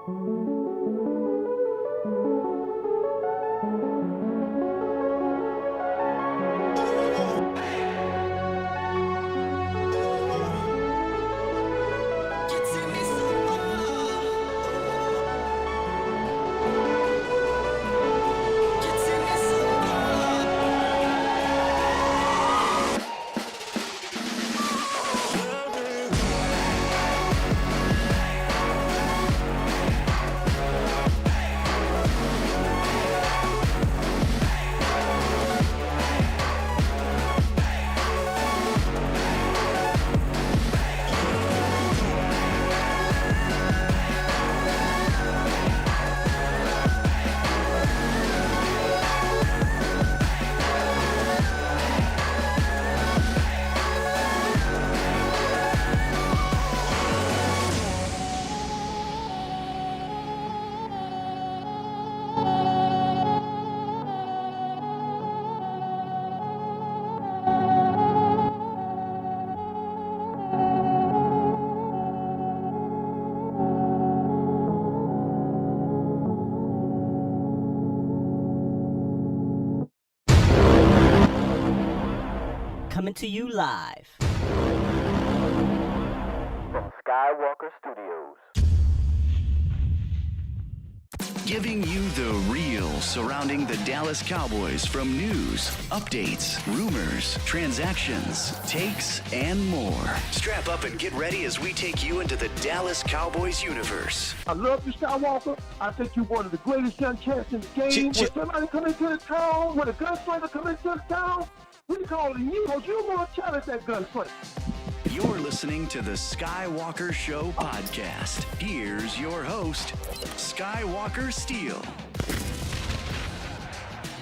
Coming to you live from Skywalker Studios. Giving you the real surrounding the Dallas Cowboys from news, updates, rumors, transactions, takes, and more. Strap up and get ready as we take you into the Dallas Cowboys universe. I love you, Skywalker. I think you're one of the greatest young cats in the game. When somebody come into the town, when a gunslinger come into the town, we calling you because you're more challenge that gunslinger. You're listening to the Skywalker Show podcast. Here's your host, Skywalker Steele.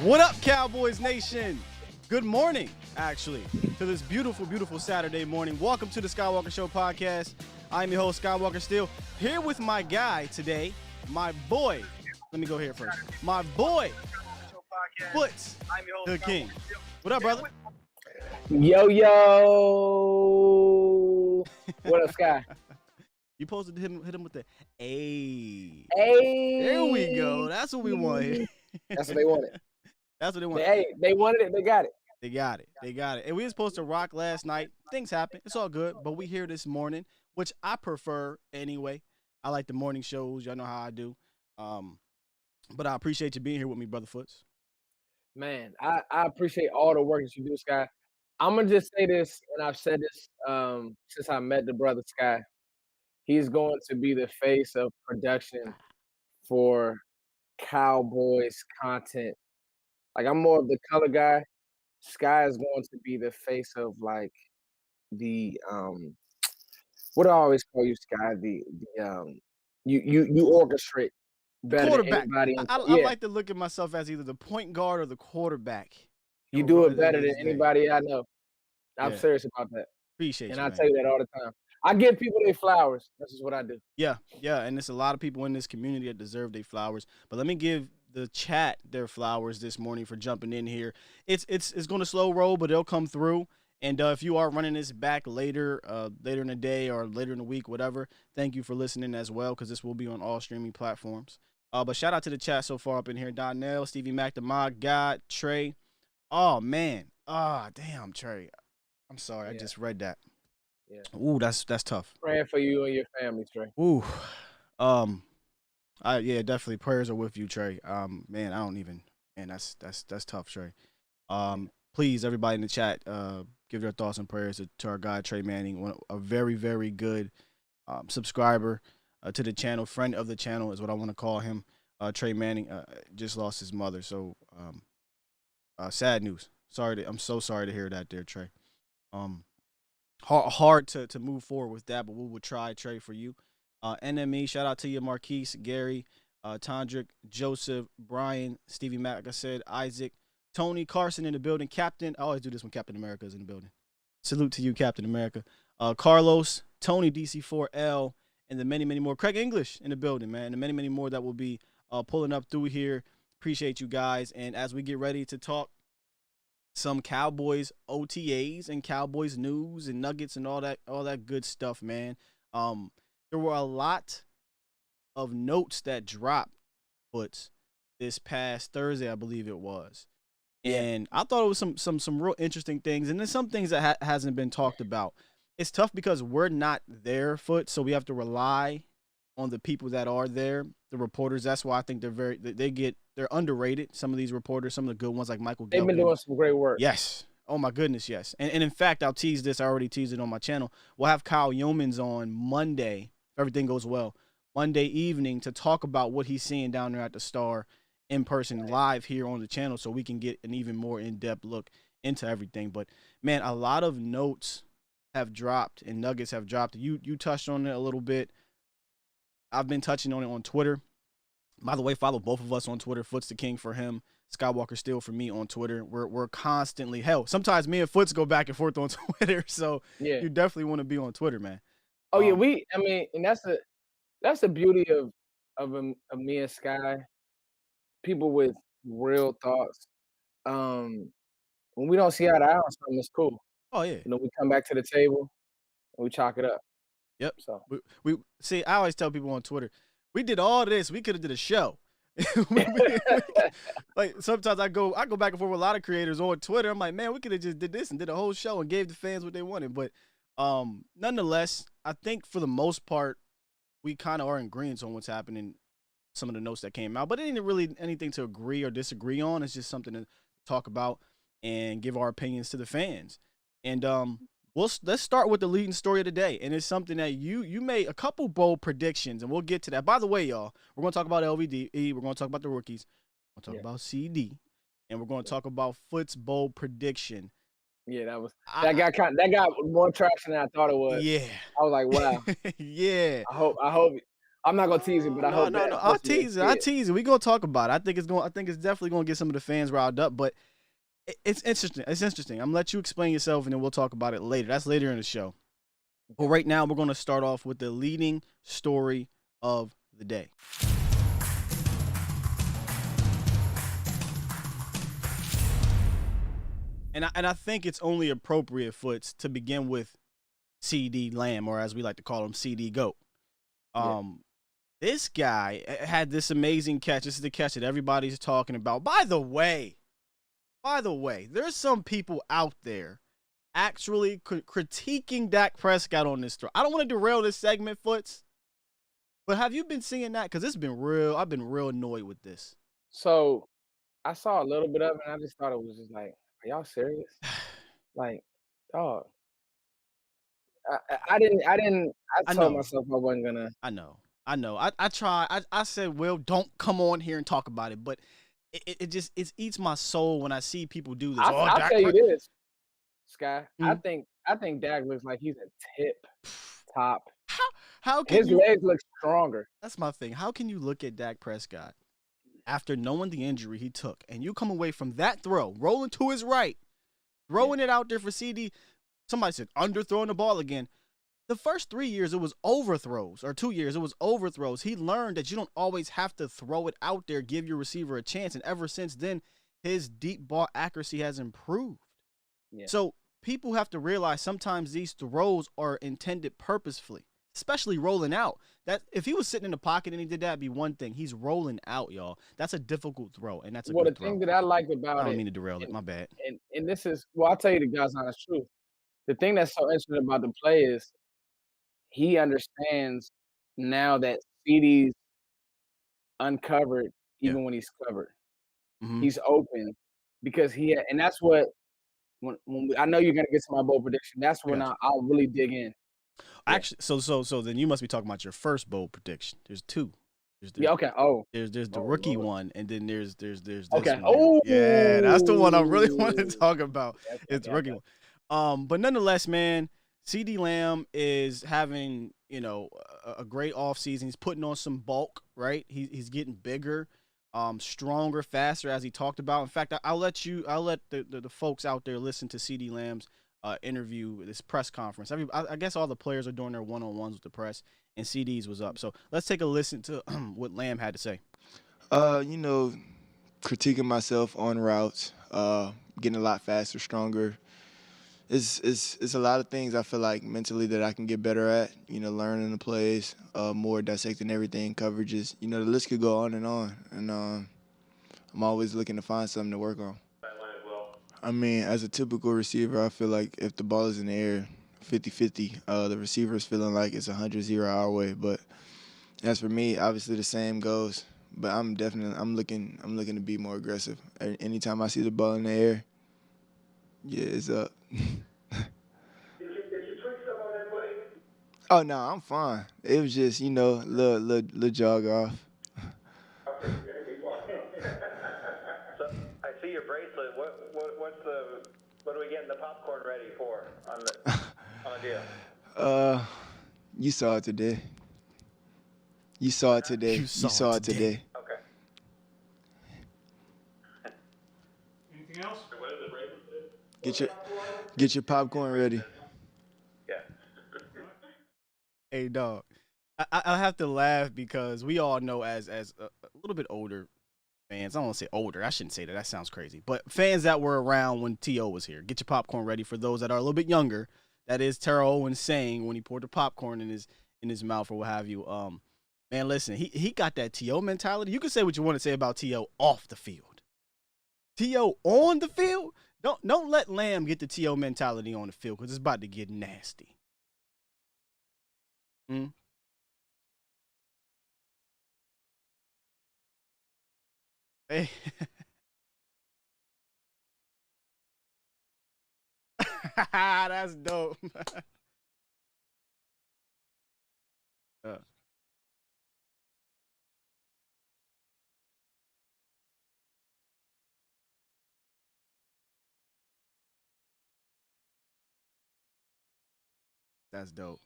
What up, Cowboys Nation? Good morning, actually, to this beautiful, beautiful Saturday morning. Welcome to the Skywalker Show podcast. I'm your host, Skywalker Steele, here with my guy today, my boy. Let me go here first. My boy, Foots, the King. What up, brother? Yo, yo. What up, Sky? You posted hit him with the A. Hey. There we go. That's what we want here. That's what they wanted. That's what they wanted. Hey, they wanted it. They got it. They got it. They got it. And we were supposed to rock last night. Things happen. It's all good. But we here this morning, which I prefer anyway. I like the morning shows. Y'all know how I do. But I appreciate you being here with me, Brother Foots. Man, I appreciate all the work that you do, Sky. I'm going to just say this, and I've said this since I met the brother Sky. He's going to be the face of production for Cowboys content. Like, I'm more of the color guy. Sky is going to be the face of, like, the what do I always call you, Sky? You orchestrate better Quarterback. than anybody. I like to look at myself as either the point guard or the quarterback. You do it better than anybody I know. I'm serious about that. Appreciate you, and I man. tell you that all the time. I give people their flowers. This is what I do. Yeah, and there's a lot of people in this community that deserve their flowers. But let me give the chat their flowers this morning for jumping in here. It's going to slow roll, but it'll come through. And if you are running this back later in the day or later in the week, whatever, thank you for listening as well, because this will be on all streaming platforms. But shout out to the chat so far up in here. Donnell, Stevie Mac, the Mod God, Trey. Oh, man. Damn, Trey. I'm sorry. I just read that. Yeah. Ooh, that's tough. Praying for you and your family, Trey. Ooh. Definitely prayers are with you, Trey. Man, I don't even, man, that's tough, Trey. Please, everybody in the chat, give their thoughts and prayers to our guy, Trey Manning, a very, very good subscriber to the channel, friend of the channel is what I want to call him. Trey Manning just lost his mother, so sad news. I'm so sorry to hear that there, Trey. Hard to move forward with that, but we will try, Trey, for you. NME, shout out to you, Marquise, Gary, Tondrick, Joseph, Brian, Stevie Mac, like I said, Isaac, Tony, Carson in the building, Captain. I always do this when Captain America is in the building. Salute to you, Captain America. Carlos, Tony, DC4L, and the many, many more. Craig English in the building, man. And many, many more that will be pulling up through here. Appreciate you guys. And as we get ready to talk some Cowboys OTAs and Cowboys news and nuggets and all that good stuff, man. There were a lot of notes that dropped Foots this past Thursday, I believe it was. And I thought it was some real interesting things, and there's some things that hasn't been talked about. It's tough because we're not there, Foot, so we have to rely on the people that are there, the reporters. That's why I think they're underrated. Some of these reporters, some of the good ones like Michael They've been Gelkin. doing some great work. Yes. Oh my goodness, yes. And in fact, I'll tease this. I already teased it on my channel. We'll have Kyle Yeomans on Monday, if everything goes well, Monday evening to talk about what he's seeing down there at the Star in person live here on the channel so we can get an even more in-depth look into everything. But man, a lot of notes have dropped and nuggets have dropped. You touched on it a little bit. I've been touching on it on Twitter. By the way, follow both of us on Twitter. Foot's the King for him. Skywalker Steele for me on Twitter. We're constantly, hell, sometimes me and Foots go back and forth on Twitter. So you definitely want to be on Twitter, man. Oh yeah, I mean, and that's the beauty of me and Sky. People with real thoughts. When we don't see eye to eye on something, it's cool. Oh yeah. You know, we come back to the table and we chalk it up. Yep. So we see. I always tell people on Twitter, we did all this. We could have did a show. Like sometimes I go back and forth with a lot of creators on Twitter. I'm like, man, we could have just did this and did a whole show and gave the fans what they wanted. But nonetheless, I think for the most part, we kind of are in agreement on what's happening. Some of the notes that came out, but it ain't really anything to agree or disagree on. It's just something to talk about and give our opinions to the fans. And let's start with the leading story of the day. And it's something that you made a couple bold predictions, and we'll get to that. By the way, y'all, we're going to talk about LVD. We're going to talk about the rookies. We're going to talk about CD, and we're going to talk about Foot's bold prediction. Yeah, that got more traction than I thought it would. Yeah, I was like, wow. Yeah. I hope. I'm not gonna tease it, but I hope. No. I'll tease it. We're gonna talk about it. I think it's definitely gonna get some of the fans riled up. But it's interesting. It's interesting. I'm gonna let you explain yourself, and then we'll talk about it later. That's later in the show. But right now, we're gonna start off with the leading story of the day. And I think it's only appropriate, Foots, to begin with CeeDee Lamb, or as we like to call him, CD Goat. This guy had this amazing catch. This is the catch that everybody's talking about. By the way, there's some people out there actually critiquing Dak Prescott on this throw. I don't want to derail this segment, Foots, but have you been seeing that? Because it's been real. I've been real annoyed with this. So I saw a little bit of it, and I just thought it was just like, are y'all serious? Like, dog. I told myself I wasn't gonna. I know. I tried. I said, well, don't come on here and talk about it, but it just eats my soul when I see people do this. I'll tell you this, Sky. Mm-hmm. I think Dak looks like he's a tip top. How can his legs look stronger? That's my thing. How can you look at Dak Prescott after knowing the injury he took, and you come away from that throw, rolling to his right, throwing it out there for CD? Somebody said underthrowing the ball again. The first 3 years, it was overthrows, or 2 years, it was overthrows. He learned that you don't always have to throw it out there, give your receiver a chance. And ever since then, his deep ball accuracy has improved. Yeah. So people have to realize sometimes these throws are intended purposefully, especially rolling out. That if he was sitting in the pocket and he did that, it'd be one thing. He's rolling out, y'all. That's a difficult throw, and that's a good throw. Well, the thing that I liked about it. I don't mean to derail it. My bad. And this is, well, I'll tell you the God's honest truth. The thing that's so interesting about the play is he understands now that CeeDee's uncovered even when he's covered. Mm-hmm. He's open because and that's what when I know you're gonna get to my bold prediction. That's when I'll really dig in. Actually, so then you must be talking about your first bold prediction. There's two. Okay. Oh, there's the rookie one, and then there's this okay. one. Oh, yeah, that's the one I really want to talk about. It's the rookie one. But nonetheless, man, CeeDee Lamb is having, a great offseason. He's putting on some bulk, right? He's getting bigger, stronger, faster, as he talked about. In fact, I'll let the folks out there listen to CeeDee Lamb's interview, this press conference. I guess all the players are doing their one-on-ones with the press, and CeeDee's was up. So let's take a listen to what Lamb had to say. Critiquing myself on routes, getting a lot faster, stronger, it's a lot of things I feel like mentally that I can get better at. Learning the plays, more dissecting everything, coverages. The list could go on, and I'm always looking to find something to work on. I mean, as a typical receiver, I feel like if the ball is in the air, 50-50, the receiver is feeling like it's 100-0 our way. But as for me, obviously the same goes. But I'm looking to be more aggressive. Anytime I see the ball in the air, yeah, it's up. Oh no, I'm fine. It was just little jog off. So I see your bracelet. What are we getting the popcorn ready for on the deal? You saw it today. You saw it today. You saw it today. Okay. Anything else? What is the bracelet? Get your popcorn ready. Yeah. Hey, dog. I have to laugh because we all know as a little bit older fans. I don't want to say older. I shouldn't say that. That sounds crazy. But fans that were around when T.O. was here. Get your popcorn ready. For those that are a little bit younger, that is Terrell Owens saying when he poured the popcorn in his mouth or what have you. Man, listen, he got that T.O. mentality. You can say what you want to say about T.O. off the field. T.O. on the field? Don't let Lamb get the T.O. mentality on the field because it's about to get nasty. Hey. That's dope. That's dope.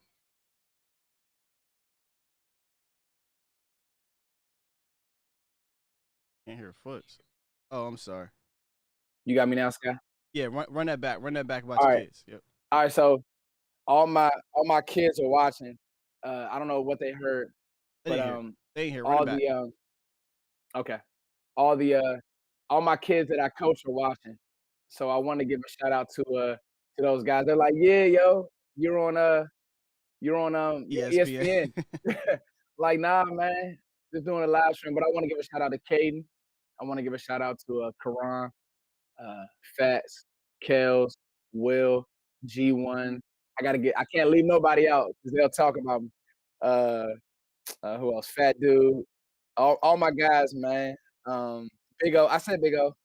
Can't hear Foots. Oh, I'm sorry. You got me now, Sky? Yeah, run that back. Run that back about All your right. kids. Yep. All right, so all my kids are watching. I don't know what they heard, They but ain't here. They ain't here. Run all it back. the okay, all my kids that I coach are watching. So I want to give a shout out to those guys. They're like, yeah, yo, you're on ESPN. ESPN. Like, nah, man, just doing a live stream. But I want to give a shout out to Caden. I want to give a shout out to Karan, Fats, Kels, Will, G1. I can't leave nobody out because they'll talk about me. Who else? Fat Dude. All my guys, man. Big O. I said Big O.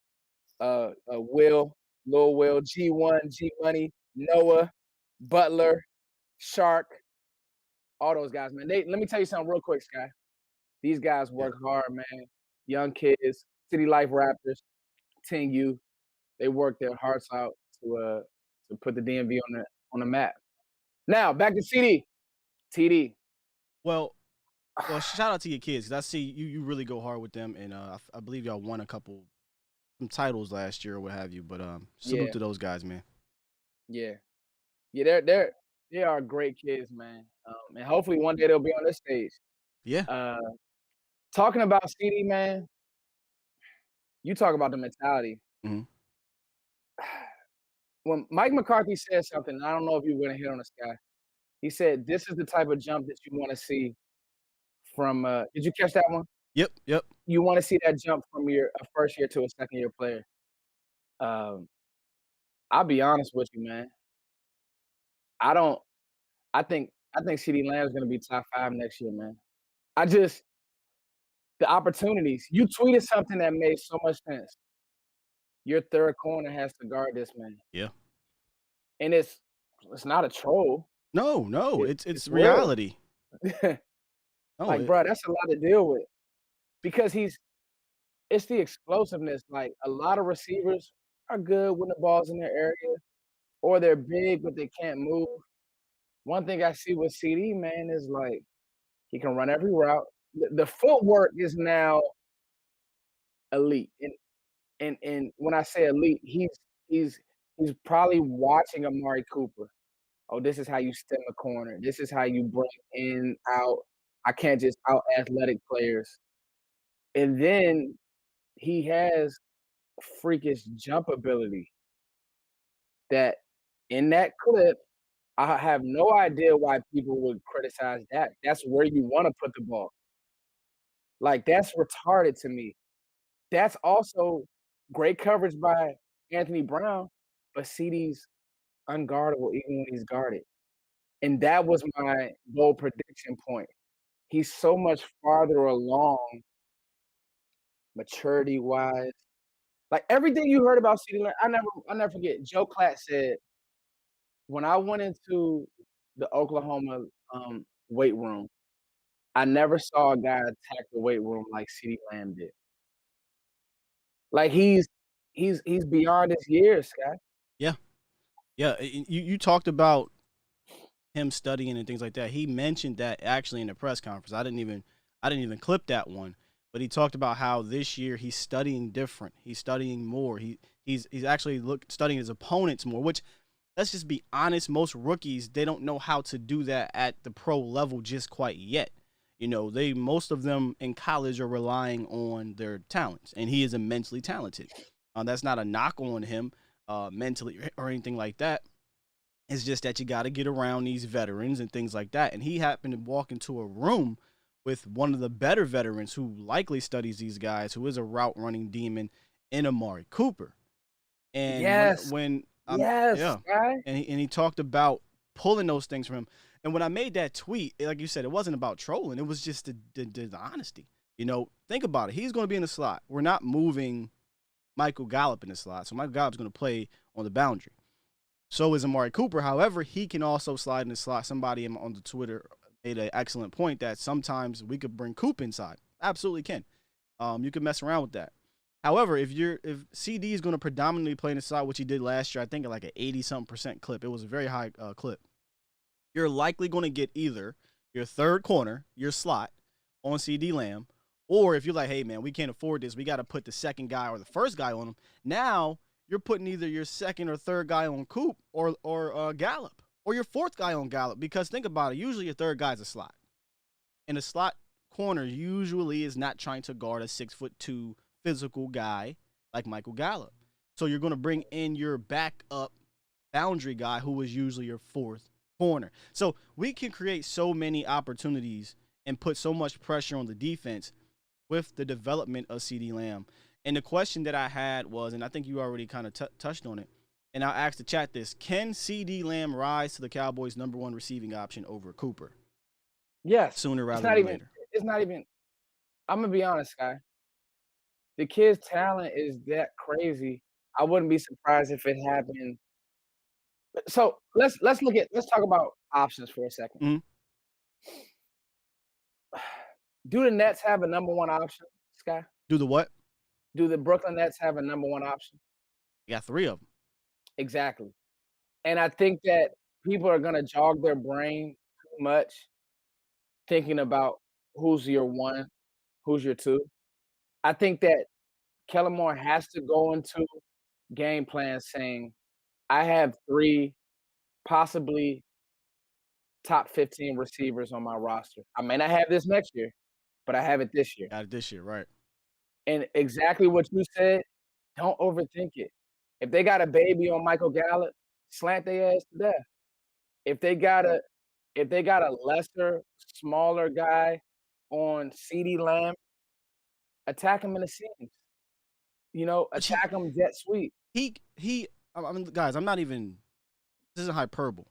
Will, Lil Will, G1, G Money, Noah, Butler, Shark, all those guys, man. Let me tell you something real quick, Sky. These guys work hard, man. Young kids, City Life Raptors, 10U. They work their hearts out to put the DMV on the map. Now back to CD. TD. Well, shout out to your kids because I see you really go hard with them, and I believe y'all won some titles last year or what have you. But salute to those guys, man. Yeah, they are great kids, man. And hopefully one day they'll be on this stage. Yeah. Talking about CD, man. You talk about the mentality. Mm-hmm. When Mike McCarthy said something, I don't know if you were gonna hit on this guy. He said, "This is the type of jump that you want to see from." Did you catch that one? Yep. You want to see that jump from a first year to a second year player. I'll be honest with you, man. I think CeeDee Lamb is gonna be top 5 next year, man. The opportunities. You tweeted something that made so much sense. Your third corner has to guard this man. Yeah. And it's not a troll. No, it's reality. Like, bro, that's a lot to deal with. Because it's the explosiveness. Like, a lot of receivers are good when the ball's in their area, or they're big but they can't move. One thing I see with CD, man, is like he can run every route. The footwork is now elite. And when I say elite, he's probably watching Amari Cooper. Oh, this is how you stem a corner. This is how you bring in, out. I can't just out athletic players. And then he has freakish jump ability that In that clip, I have no idea why people would criticize that. That's where you want to put the ball. Like, that's retarded to me. That's also great coverage by Anthony Brown, but CeeDee's unguardable even when he's guarded. And that was my bold prediction point. He's so much farther along maturity-wise. Like, everything you heard about CeeDee Lamb, I'll never forget, Joe Klatt said, "When I went into the Oklahoma, weight room, I never saw a guy attack the weight room like CeeDee Lamb did." Like, he's beyond his years, Scott. Yeah. Yeah. You talked about him studying and things like that. He mentioned that actually in the press conference. I didn't even clip that one, but he talked about how this year he's studying different. He's studying more. He's actually studying his opponents more, which, let's just be honest, most rookies, they don't know how to do that at the pro level just quite yet. You know, most of them in college are relying on their talents, and he is immensely talented. That's not a knock on him mentally or anything like that. It's just that you got to get around these veterans and things like that. And he happened to walk into a room with one of the better veterans who likely studies these guys, who is a route running demon, in Amari Cooper. And Yes. Yes, yeah, guy. and he talked about pulling those things from him. And when I made that tweet, like you said, it wasn't about trolling. It was just the honesty. You know, think about it. He's going to be in the slot. We're not moving Michael Gallup in the slot, so Michael Gallup's going to play on the boundary. So is Amari Cooper. However, he can also slide in the slot. Somebody on the Twitter made an excellent point that sometimes we could bring Coop inside. Absolutely can. You can mess around with that. However, if CeeDee is going to predominantly play in the slot, which he did last year, I think at like an 80-something% clip. It was a very high clip. You're likely going to get either your third corner, your slot, on CeeDee Lamb, or if you're like, hey, man, we can't afford this, we got to put the second guy or the first guy on him. Now you're putting either your second or third guy on Coop or Gallup, or your fourth guy on Gallup, because think about it. Usually your third guy's a slot. And a slot corner usually is not trying to guard a 6'2" physical guy like Michael Gallup. So you're going to bring in your backup boundary guy who is usually your fourth corner. So we can create so many opportunities and put so much pressure on the defense with the development of CeeDee Lamb. And the question that I had was, and I think you already kind of touched on it, and I'll ask the chat this: can CeeDee Lamb rise to the Cowboys' number one receiving option over Cooper? Yes. Sooner rather than later. It's not even. I'm gonna be honest, guy. The kid's talent is that crazy. I wouldn't be surprised if it happened. So let's talk about options for a second. Mm-hmm. Do the Nets have a number one option, Sky? Do the what? Do the Brooklyn Nets have a number one option? You got three of them. Exactly. And I think that people are gonna jog their brain too much thinking about who's your one, who's your two. I think that Kellen Moore has to go into game plan saying, I have 3 possibly top 15 receivers on my roster. I may not have this next year, but I have it this year. Got it this year, right. And exactly what you said, don't overthink it. If they got a baby on Michael Gallup, slant their ass to death. If they got a lesser, smaller guy on CeeDee Lamb, attack him in the seams. You know, attack him jet sweep. I mean, guys, I'm not even, this isn't hyperbole.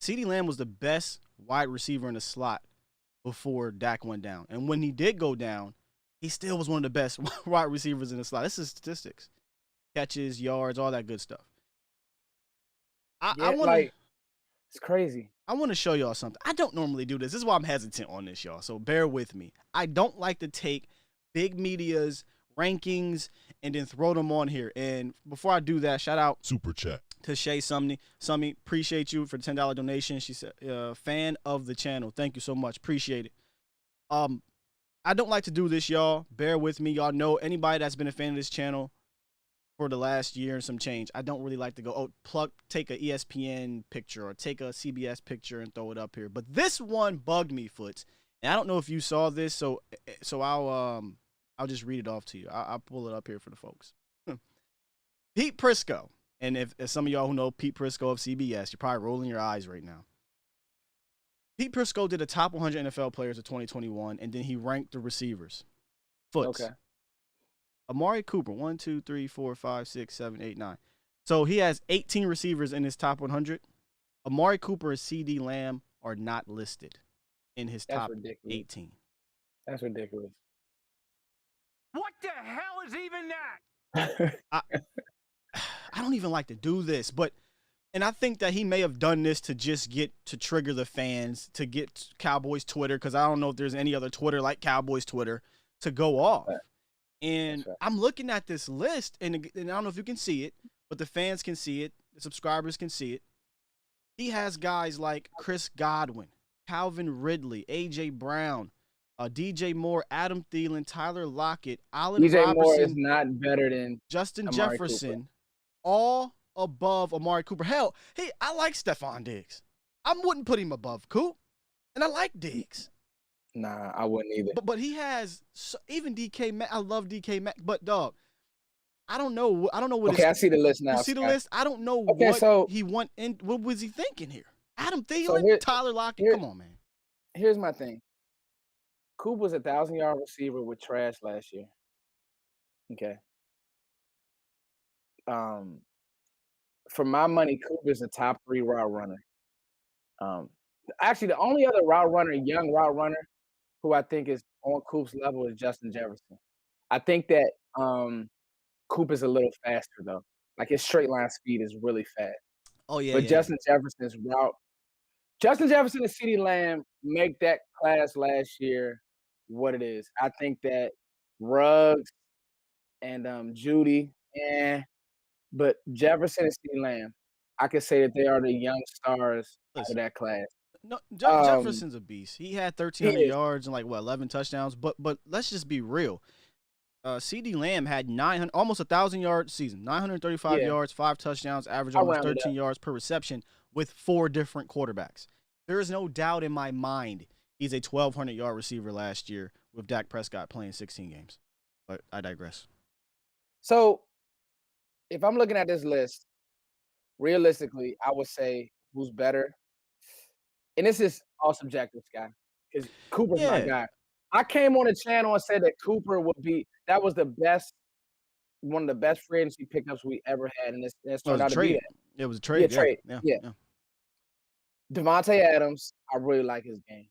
CeeDee Lamb was the best wide receiver in the slot before Dak went down. And when he did go down, he still was one of the best wide receivers in the slot. This is statistics. Catches, yards, all that good stuff. It's crazy. I want to show y'all something. I don't normally do this. This is why I'm hesitant on this, y'all. So bear with me. I don't like to take big media's rankings and then throw them on here. And before I do that, shout out Super Chat to Shay Sumney. Sumney, appreciate you for the $10 donation. She said, fan of the channel. Thank you so much. Appreciate it. I don't like to do this, y'all. Bear with me. Y'all know anybody that's been a fan of this channel for the last year and some change, I don't really like to go, take a ESPN picture or take a CBS picture and throw it up here. But this one bugged me, Foots. And I don't know if you saw this, so I'll just read it off to you. I'll pull it up here for the folks. Pete Prisco And if some of y'all who know Pete Prisco of CBS, you're probably rolling your eyes right now. Pete Prisco did a top 100 NFL players of 2021, and then he ranked the receivers. Foots. Okay. Amari Cooper, 1, 2, 3, 4, 5, 6, 7, 8, 9. So he has 18 receivers in his top 100. Amari Cooper and CeeDee Lamb are not listed in his top 18. That's ridiculous. What the hell is even that? I don't even like to do this, and I think that he may have done this to trigger the fans, to get Cowboys Twitter, because I don't know if there's any other Twitter like Cowboys Twitter to go off. Right. And Right. I'm looking at this list, and I don't know if you can see it, but the fans can see it, the subscribers can see it. He has guys like Chris Godwin, Calvin Ridley, A.J. Brown, DJ Moore, Adam Thielen, Tyler Lockett, Allen DJ Robinson, Moore is not better than Justin Amari Jefferson, Cooper. all above Amari Cooper. Hell, I like Stephon Diggs. I wouldn't put him above Coop, and I like Diggs. Nah, I wouldn't either. But he has even DK Mac. I love DK Mac, but dog, I don't know what. Okay, I see the list now. You see the list? I don't know what was he thinking here? Adam Thielen, Tyler Lockett. Come on, man. Here's my thing. Coop was a 1,000-yard receiver with trash last year. Okay. For my money, Coop is a top 3 route runner. Actually, the only other young route runner, who I think is on Coop's level is Justin Jefferson. I think that Coop is a little faster though. Like his straight line speed is really fast. Oh yeah. But yeah. Justin Jefferson and CeeDee Lamb make that class last year what it is. I think that Ruggs and Judy, but Jefferson and CeeDee Lamb, I could say that they are the young stars of that class. No, Jefferson's a beast. He had 1,300 yards and 11 touchdowns. But let's just be real. CeeDee Lamb had almost 1,000-yard season, 935 yards, 5 touchdowns, average almost 13 yards per reception with 4 different quarterbacks. There is no doubt in my mind he's a 1,200-yard receiver last year with Dak Prescott playing 16 games. But I digress. So if I'm looking at this list, realistically, I would say who's better. And this is all subjective, Sky, because Cooper's my guy. I came on the channel and said that Cooper that was one of the best free agency pickups we ever had, and it's turned out to be that. It was a trade. Yeah, trade. Yeah. Devontae Adams, I really like his game.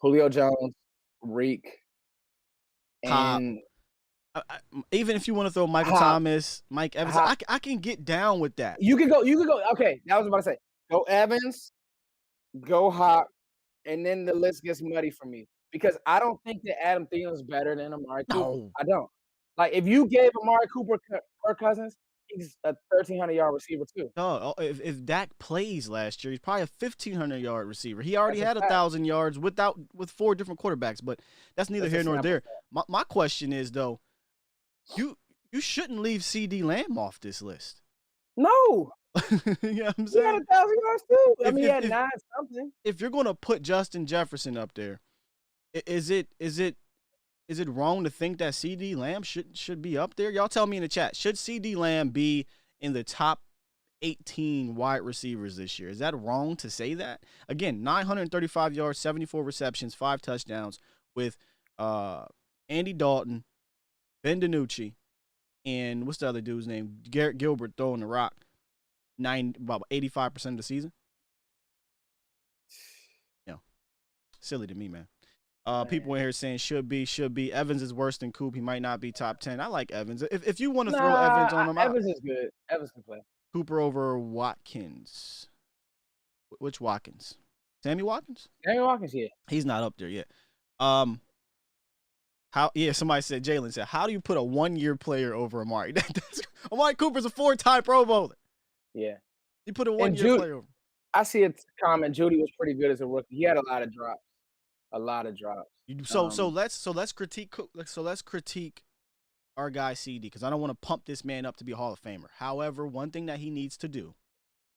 Julio Jones, Reek, and even if you want to throw Michael Thomas, Mike Evans, I can get down with that. You could go. Okay, that was about to say. Go Evans, go Hawk, and then the list gets muddy for me because I don't think that Adam Thielen is better than Amari Cooper. No. I don't. Like if you gave Amari Cooper Kirk Cousins, he's a 1,300-yard receiver too. No, if Dak plays last year, he's probably a 1,500-yard receiver. He already had 1,000 yards with 4 different quarterbacks, but that's neither here nor there. My question is though, you shouldn't leave CeeDee Lamb off this list. No. You know what I'm He saying? had 1,000 yards too. He had 9 something. If you're gonna put Justin Jefferson up there, is it wrong to think that CeeDee Lamb should be up there? Y'all tell me in the chat. Should CeeDee Lamb be in the top 18 wide receivers this year? Is that wrong to say that? Again, 935 yards, 74 receptions, 5 touchdowns with Andy Dalton, Ben DiNucci, and what's the other dude's name? Garrett Gilbert throwing the rock. About 85% of the season. Yeah, silly to me, man. People in here saying should be. Evans is worse than Coop. He might not be top 10. I like Evans. If you want to throw Evans on him, Evans is good. Evans can play. Cooper over Watkins. Which Watkins? Sammy Watkins? Sammy Watkins, yeah. He's not up there yet. Somebody said, Jalen said, how do you put a 1-year player over Amari? Amari Cooper's a 4-time Pro Bowler. Yeah. You put a 1-year player over. I see a comment. Judy was pretty good as a rookie. He had a lot of drops. So let's critique our guy CeeDee because I don't want to pump this man up to be a Hall of Famer. However, one thing that he needs to do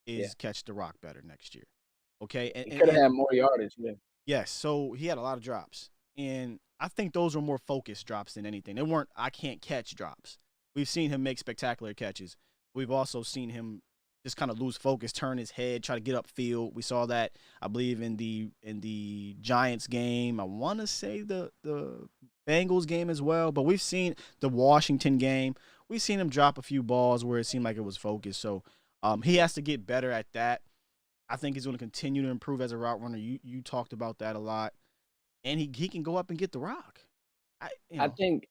is catch the rock better next year. Okay, he could have had more yardage. Yeah. Yes, so he had a lot of drops, and I think those were more focused drops than anything. They weren't I can't catch drops. We've seen him make spectacular catches We've also seen him just kind of lose focus, turn his head, try to get upfield. We saw that, I believe, in the Giants game. I want to say the Bengals game as well, but we've seen the Washington game. We've seen him drop a few balls where it seemed like it was focused. So he has to get better at that. I think he's going to continue to improve as a route runner. You talked about that a lot, and he can go up and get the rock. I think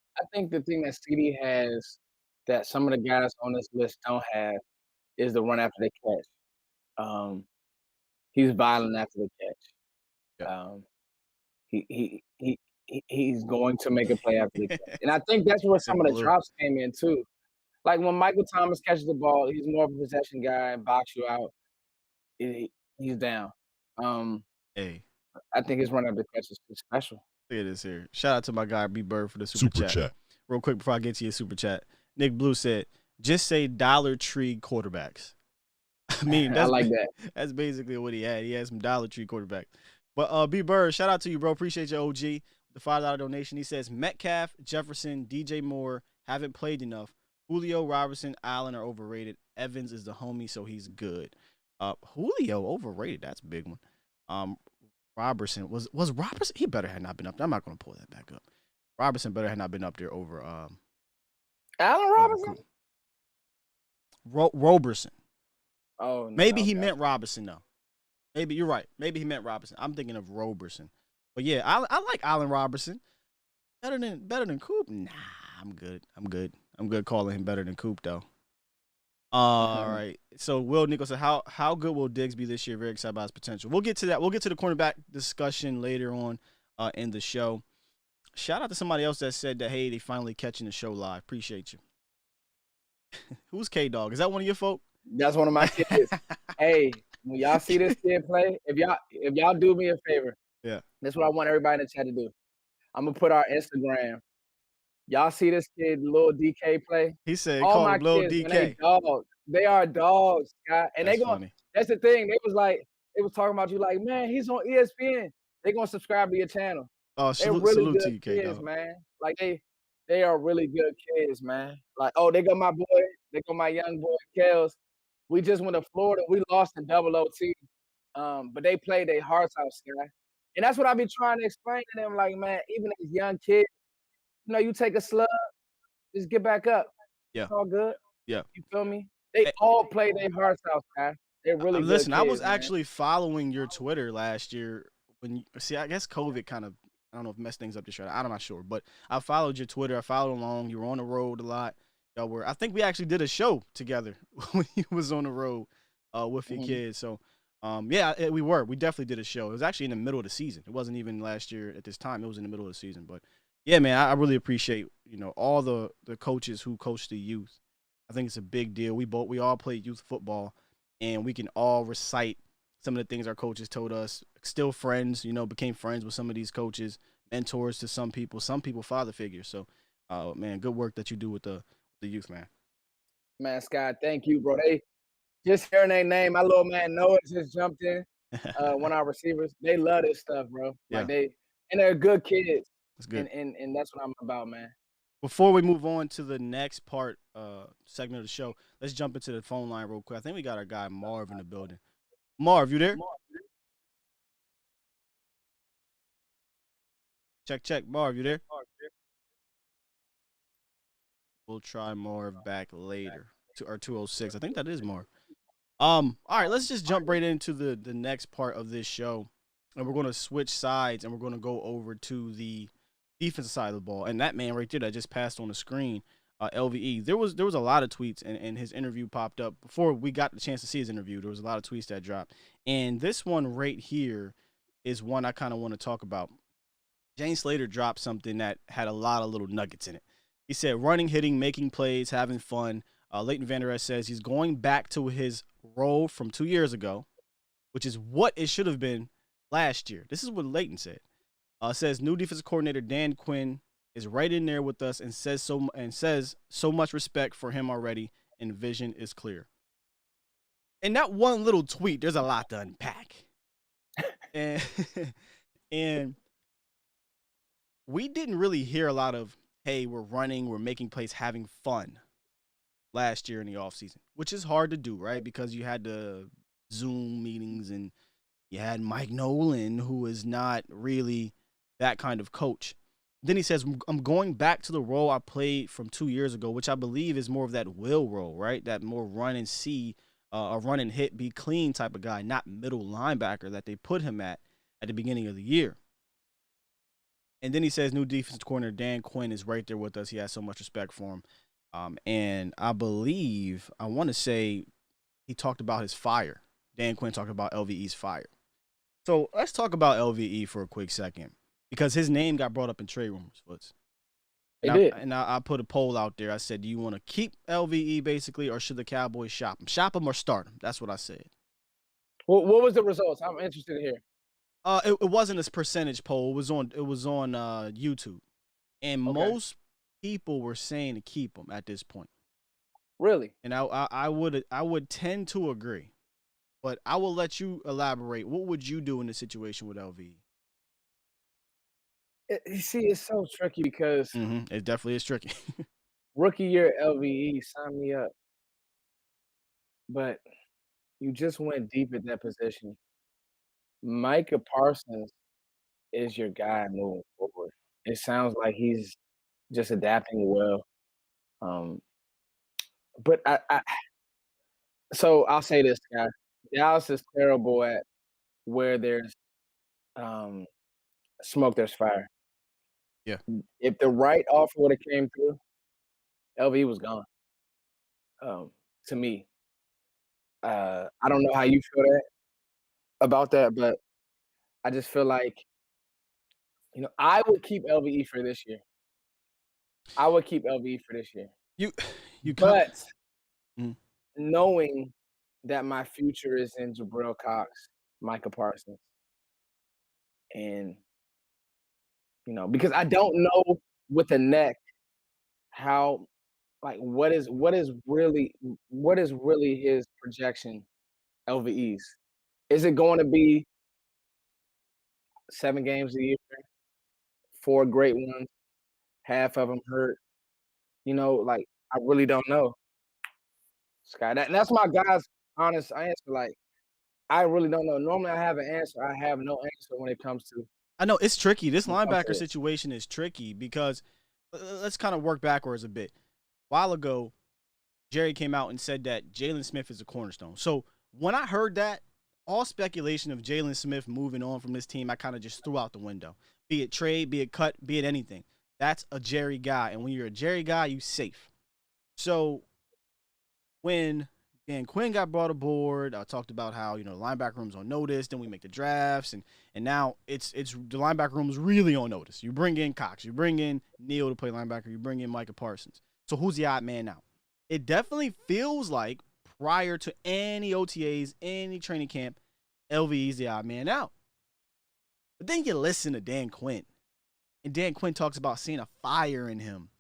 the thing that CeeDee has that some of the guys on this list don't have is the run after the catch. He's violent after the catch. He's going to make a play after the catch, and I think that's where some of the drops came in too. Like when Michael Thomas catches the ball, he's more of a possession guy and box you out. He's down. Hey, I think his run after the catch is special. Look at this here. Shout out to my guy B Bird for the super chat. Real quick before I get to your super chat, Nick Blue said, "Just say Dollar Tree quarterbacks." I mean, that's, I like that. That's basically what he had. He had some Dollar Tree quarterbacks. But B Bird, shout out to you, bro. Appreciate your OG. The $5 donation. He says Metcalf, Jefferson, DJ Moore haven't played enough. Julio, Robertson, Allen are overrated. Evans is the homie, so he's good. Julio overrated. That's a big one. Robertson was Robertson. He better had not been up there. I'm not going to pull that back up. Robertson better had not been up there over Allen Robinson. Roberson. Oh, no, maybe he meant Robinson though. Maybe you're right. Maybe he meant Robinson. I'm thinking of Roberson. But yeah, I like Allen Robinson. Better than Coop. Nah, I'm good calling him better than Coop though. All right. So Will Nichols said, how good will Diggs be this year? Very excited about his potential. We'll get to that. We'll get to the cornerback discussion later on in the show. Shout out to somebody else that said that, hey, they finally catching the show live. Appreciate you. Who's K-Dog? Is that one of your folk? That's one of my kids. Hey, when y'all see this kid play, if y'all do me a favor, that's what I want everybody in the chat to do. I'm gonna put our Instagram. Y'all see this kid, little DK play? He said, "Call him little DK." Man, they are dogs, Scott. And that's funny. That's the thing. They was talking about you like, man, he's on ESPN. They gonna subscribe to your channel. Oh, salute really to you, kids, man. Like they are really good kids, man. Like, oh, they got my boy, they got my young boy Kels. We just went to Florida. We lost in double OT. But they played their hearts out, Scott. And that's what I be trying to explain to them. Like, man, even as young kids, you take a slug, just get back up. Yeah. It's all good. Yeah. You feel me? They all play their hearts out, Scott. They're really good listen, kids, I was man. actually following your Twitter last year I guess COVID kind of, I don't know if messed things up this year. I'm not sure. But I followed your Twitter. I followed along. You were on the road a lot. I think we actually did a show together when you was on the road with your kids. So, we definitely did a show. It was actually in the middle of the season. It wasn't even last year at this time. It was in the middle of the season. But, yeah, man, I really appreciate, all the coaches who coach the youth. I think it's a big deal. We all play youth football, and we can all recite some of the things our coaches told us. Still friends, became friends with some of these coaches, mentors to some people father figures. So, man, good work that you do with the youth, man. Man, Scott, thank you, bro. They just hearing their name. My little man Noah just jumped in. One of our receivers. They love this stuff, bro. Yeah. Like they're good kids. That's good. And that's what I'm about, man. Before we move on to the next segment of the show, let's jump into the phone line real quick. I think we got our guy Marv in the building. Marv, you there? Check. Marv, you there? We'll try Marv back later. Or 206. I think that is Marv. All right, let's just jump right into the next part of this show. And we're going to switch sides, and we're going to go over to the defensive side of the ball. And that man right there that just passed on the screen, LVE, there was a lot of tweets, and his interview popped up. Before we got the chance to see his interview, there was a lot of tweets that dropped. And this one right here is one I kind of want to talk about. Jane Slater dropped something that had a lot of little nuggets in it. He said, running, hitting, making plays, having fun. Leighton Vander Esch says he's going back to his role from 2 years ago, which is what it should have been last year. This is what Leighton said. Says new defensive coordinator Dan Quinn is right in there with us and says so much respect for him already, and vision is clear. In that one little tweet, there's a lot to unpack. and we didn't really hear a lot of, hey, we're running, we're making plays, having fun. last year in the offseason, which is hard to do, right? Because you had the Zoom meetings and you had Mike Nolan, who is not really that kind of coach. Then he says, I'm going back to the role I played from 2 years ago, which I believe is more of that will role, right? That more run and see, a run and hit, be clean type of guy, not middle linebacker that they put him at the beginning of the year. And then he says, new defensive coordinator Dan Quinn is right there with us. He has so much respect for him. And I want to say he talked about his fire. Dan Quinn talked about LVE's fire. So let's talk about LVE for a quick second because his name got brought up in trade rumors. I put a poll out there. I said, do you want to keep LVE basically or should the Cowboys shop him? Shop him or start him. That's what I said. What was the results? I'm interested to hear. It wasn't a percentage poll. It was on YouTube. And most people were saying to keep him at this point. Really? And I would tend to agree. But I will let you elaborate. What would you do in this situation with LVE? You see, it's so tricky because it definitely is tricky. rookie year LVE, sign me up. But you just went deep at that position. Micah Parsons is your guy moving forward. It sounds like he's just adapting well. But so I'll say this, guy. Dallas is terrible at where there's smoke, there's fire. Yeah. If the right offer would have came through, LV was gone. To me, I don't know how you feel about that, but I just feel like, I would keep LVE for this year. But knowing that my future is in Jabril Cox, Micah Parsons, and because I don't know with the neck how, like, what is really his projection, LVE's. Is it going to be 7 games a year, 4 great ones, half of them hurt? Like, I really don't know, Sky. That's my guy's honest answer. Like, I really don't know. Normally, I have an answer. I have no answer when it comes to. I know it's tricky. This linebacker situation is tricky because let's kind of work backwards a bit. A while ago, Jerry came out and said that Jalen Smith is a cornerstone. So when I heard that, all speculation of Jalen Smith moving on from this team, I kind of just threw out the window. Be it trade, be it cut, be it anything. That's a Jerry guy. And when you're a Jerry guy, you safe. So when Dan Quinn got brought aboard, I talked about how, the linebacker room's on notice, then we make the drafts, and now it's the linebacker room's really on notice. You bring in Cox, you bring in Neal to play linebacker, you bring in Micah Parsons. So who's the odd man out? It definitely feels like prior to any OTAs, any training camp, LVE's the odd man out. But then you listen to Dan Quinn, and Dan Quinn talks about seeing a fire in him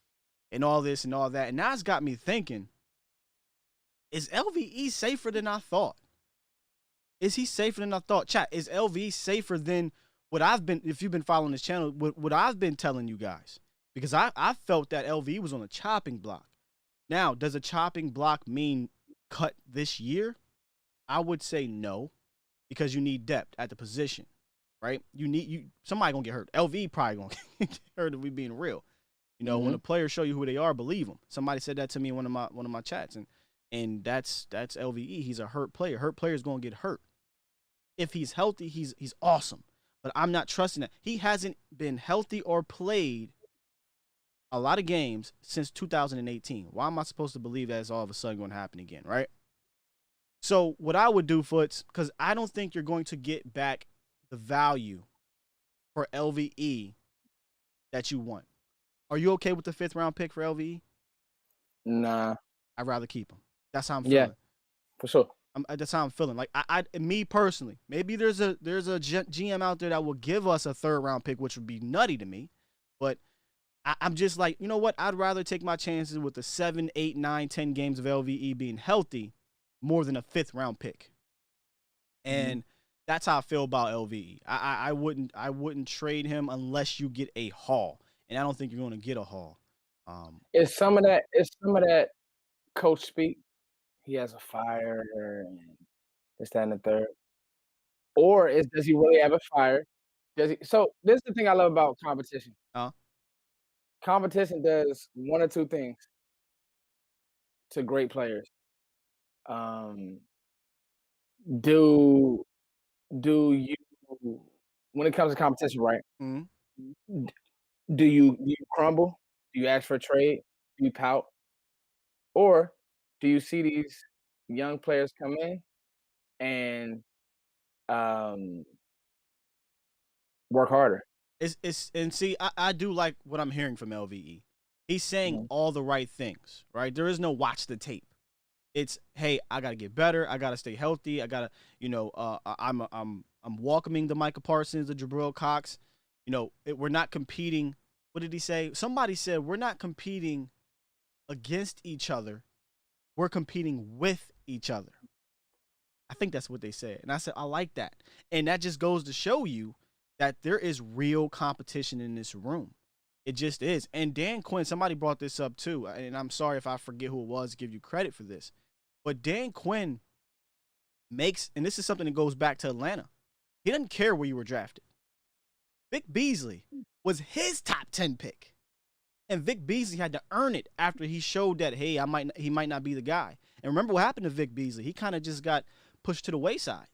and all this and all that. And now it's got me thinking, is LVE safer than I thought? Is he safer than I thought? Chat, is LVE safer than what I've been, if you've been following this channel, what I've been telling you guys? Because I felt that LVE was on a chopping block. Now, does a chopping block mean cut this year? I would say no, because you need depth at the position, right? Somebody gonna get hurt. LVE probably gonna get hurt if we being real. When the players show you who they are, believe them. Somebody said that to me in one of my chats, and that's LVE. He's a hurt player. Hurt player's gonna get hurt. If he's healthy, he's awesome. But I'm not trusting that. He hasn't been healthy or played a lot of games since 2018. Why am I supposed to believe that's all of a sudden going to happen again, right? So what I would do, Foots, because I don't think you're going to get back the value for LVE that you want. Are you okay with the 5th round pick for LVE? Nah. I'd rather keep him. That's how I'm feeling. Yeah, for sure. That's how I'm feeling. Like me personally, maybe there's a GM out there that will give us a 3rd round pick, which would be nutty to me. But I'm just like, you know what? I'd rather take my chances with the 7, 8, 9, 10 games of LVE being healthy more than a 5th round pick. And that's how I feel about LVE. I wouldn't trade him unless you get a haul. And I don't think you're going to get a haul. It's some of that coach speak. He has a fire and this, that, and the third. Or does he really have a fire? So this is the thing I love about competition. Uh, Competition does one or two things to great players. Um, do you, when it comes to competition, right? mm-hmm. Do you crumble? Do you ask for a trade? Do you pout? Or do you see these young players come in and work harder? It's and see, I do like what I'm hearing from LVE. He's saying all the right things, right? There is no watch the tape. It's, hey, I gotta get better. I gotta stay healthy. I gotta, I'm welcoming the Micah Parsons, the Jabril Cox. We're not competing. What did he say? Somebody said we're not competing against each other. We're competing with each other. I think that's what they said. And I said, I like that. And that just goes to show you that there is real competition in this room. It just is. And Dan Quinn, somebody brought this up too, and I'm sorry if I forget who it was to give you credit for this, but Dan Quinn makes, and this is something that goes back to Atlanta, he doesn't care where you were drafted. Vic Beasley was his top 10 pick. And Vic Beasley had to earn it after he showed that, hey, he might not be the guy. And remember what happened to Vic Beasley? He kind of just got pushed to the wayside.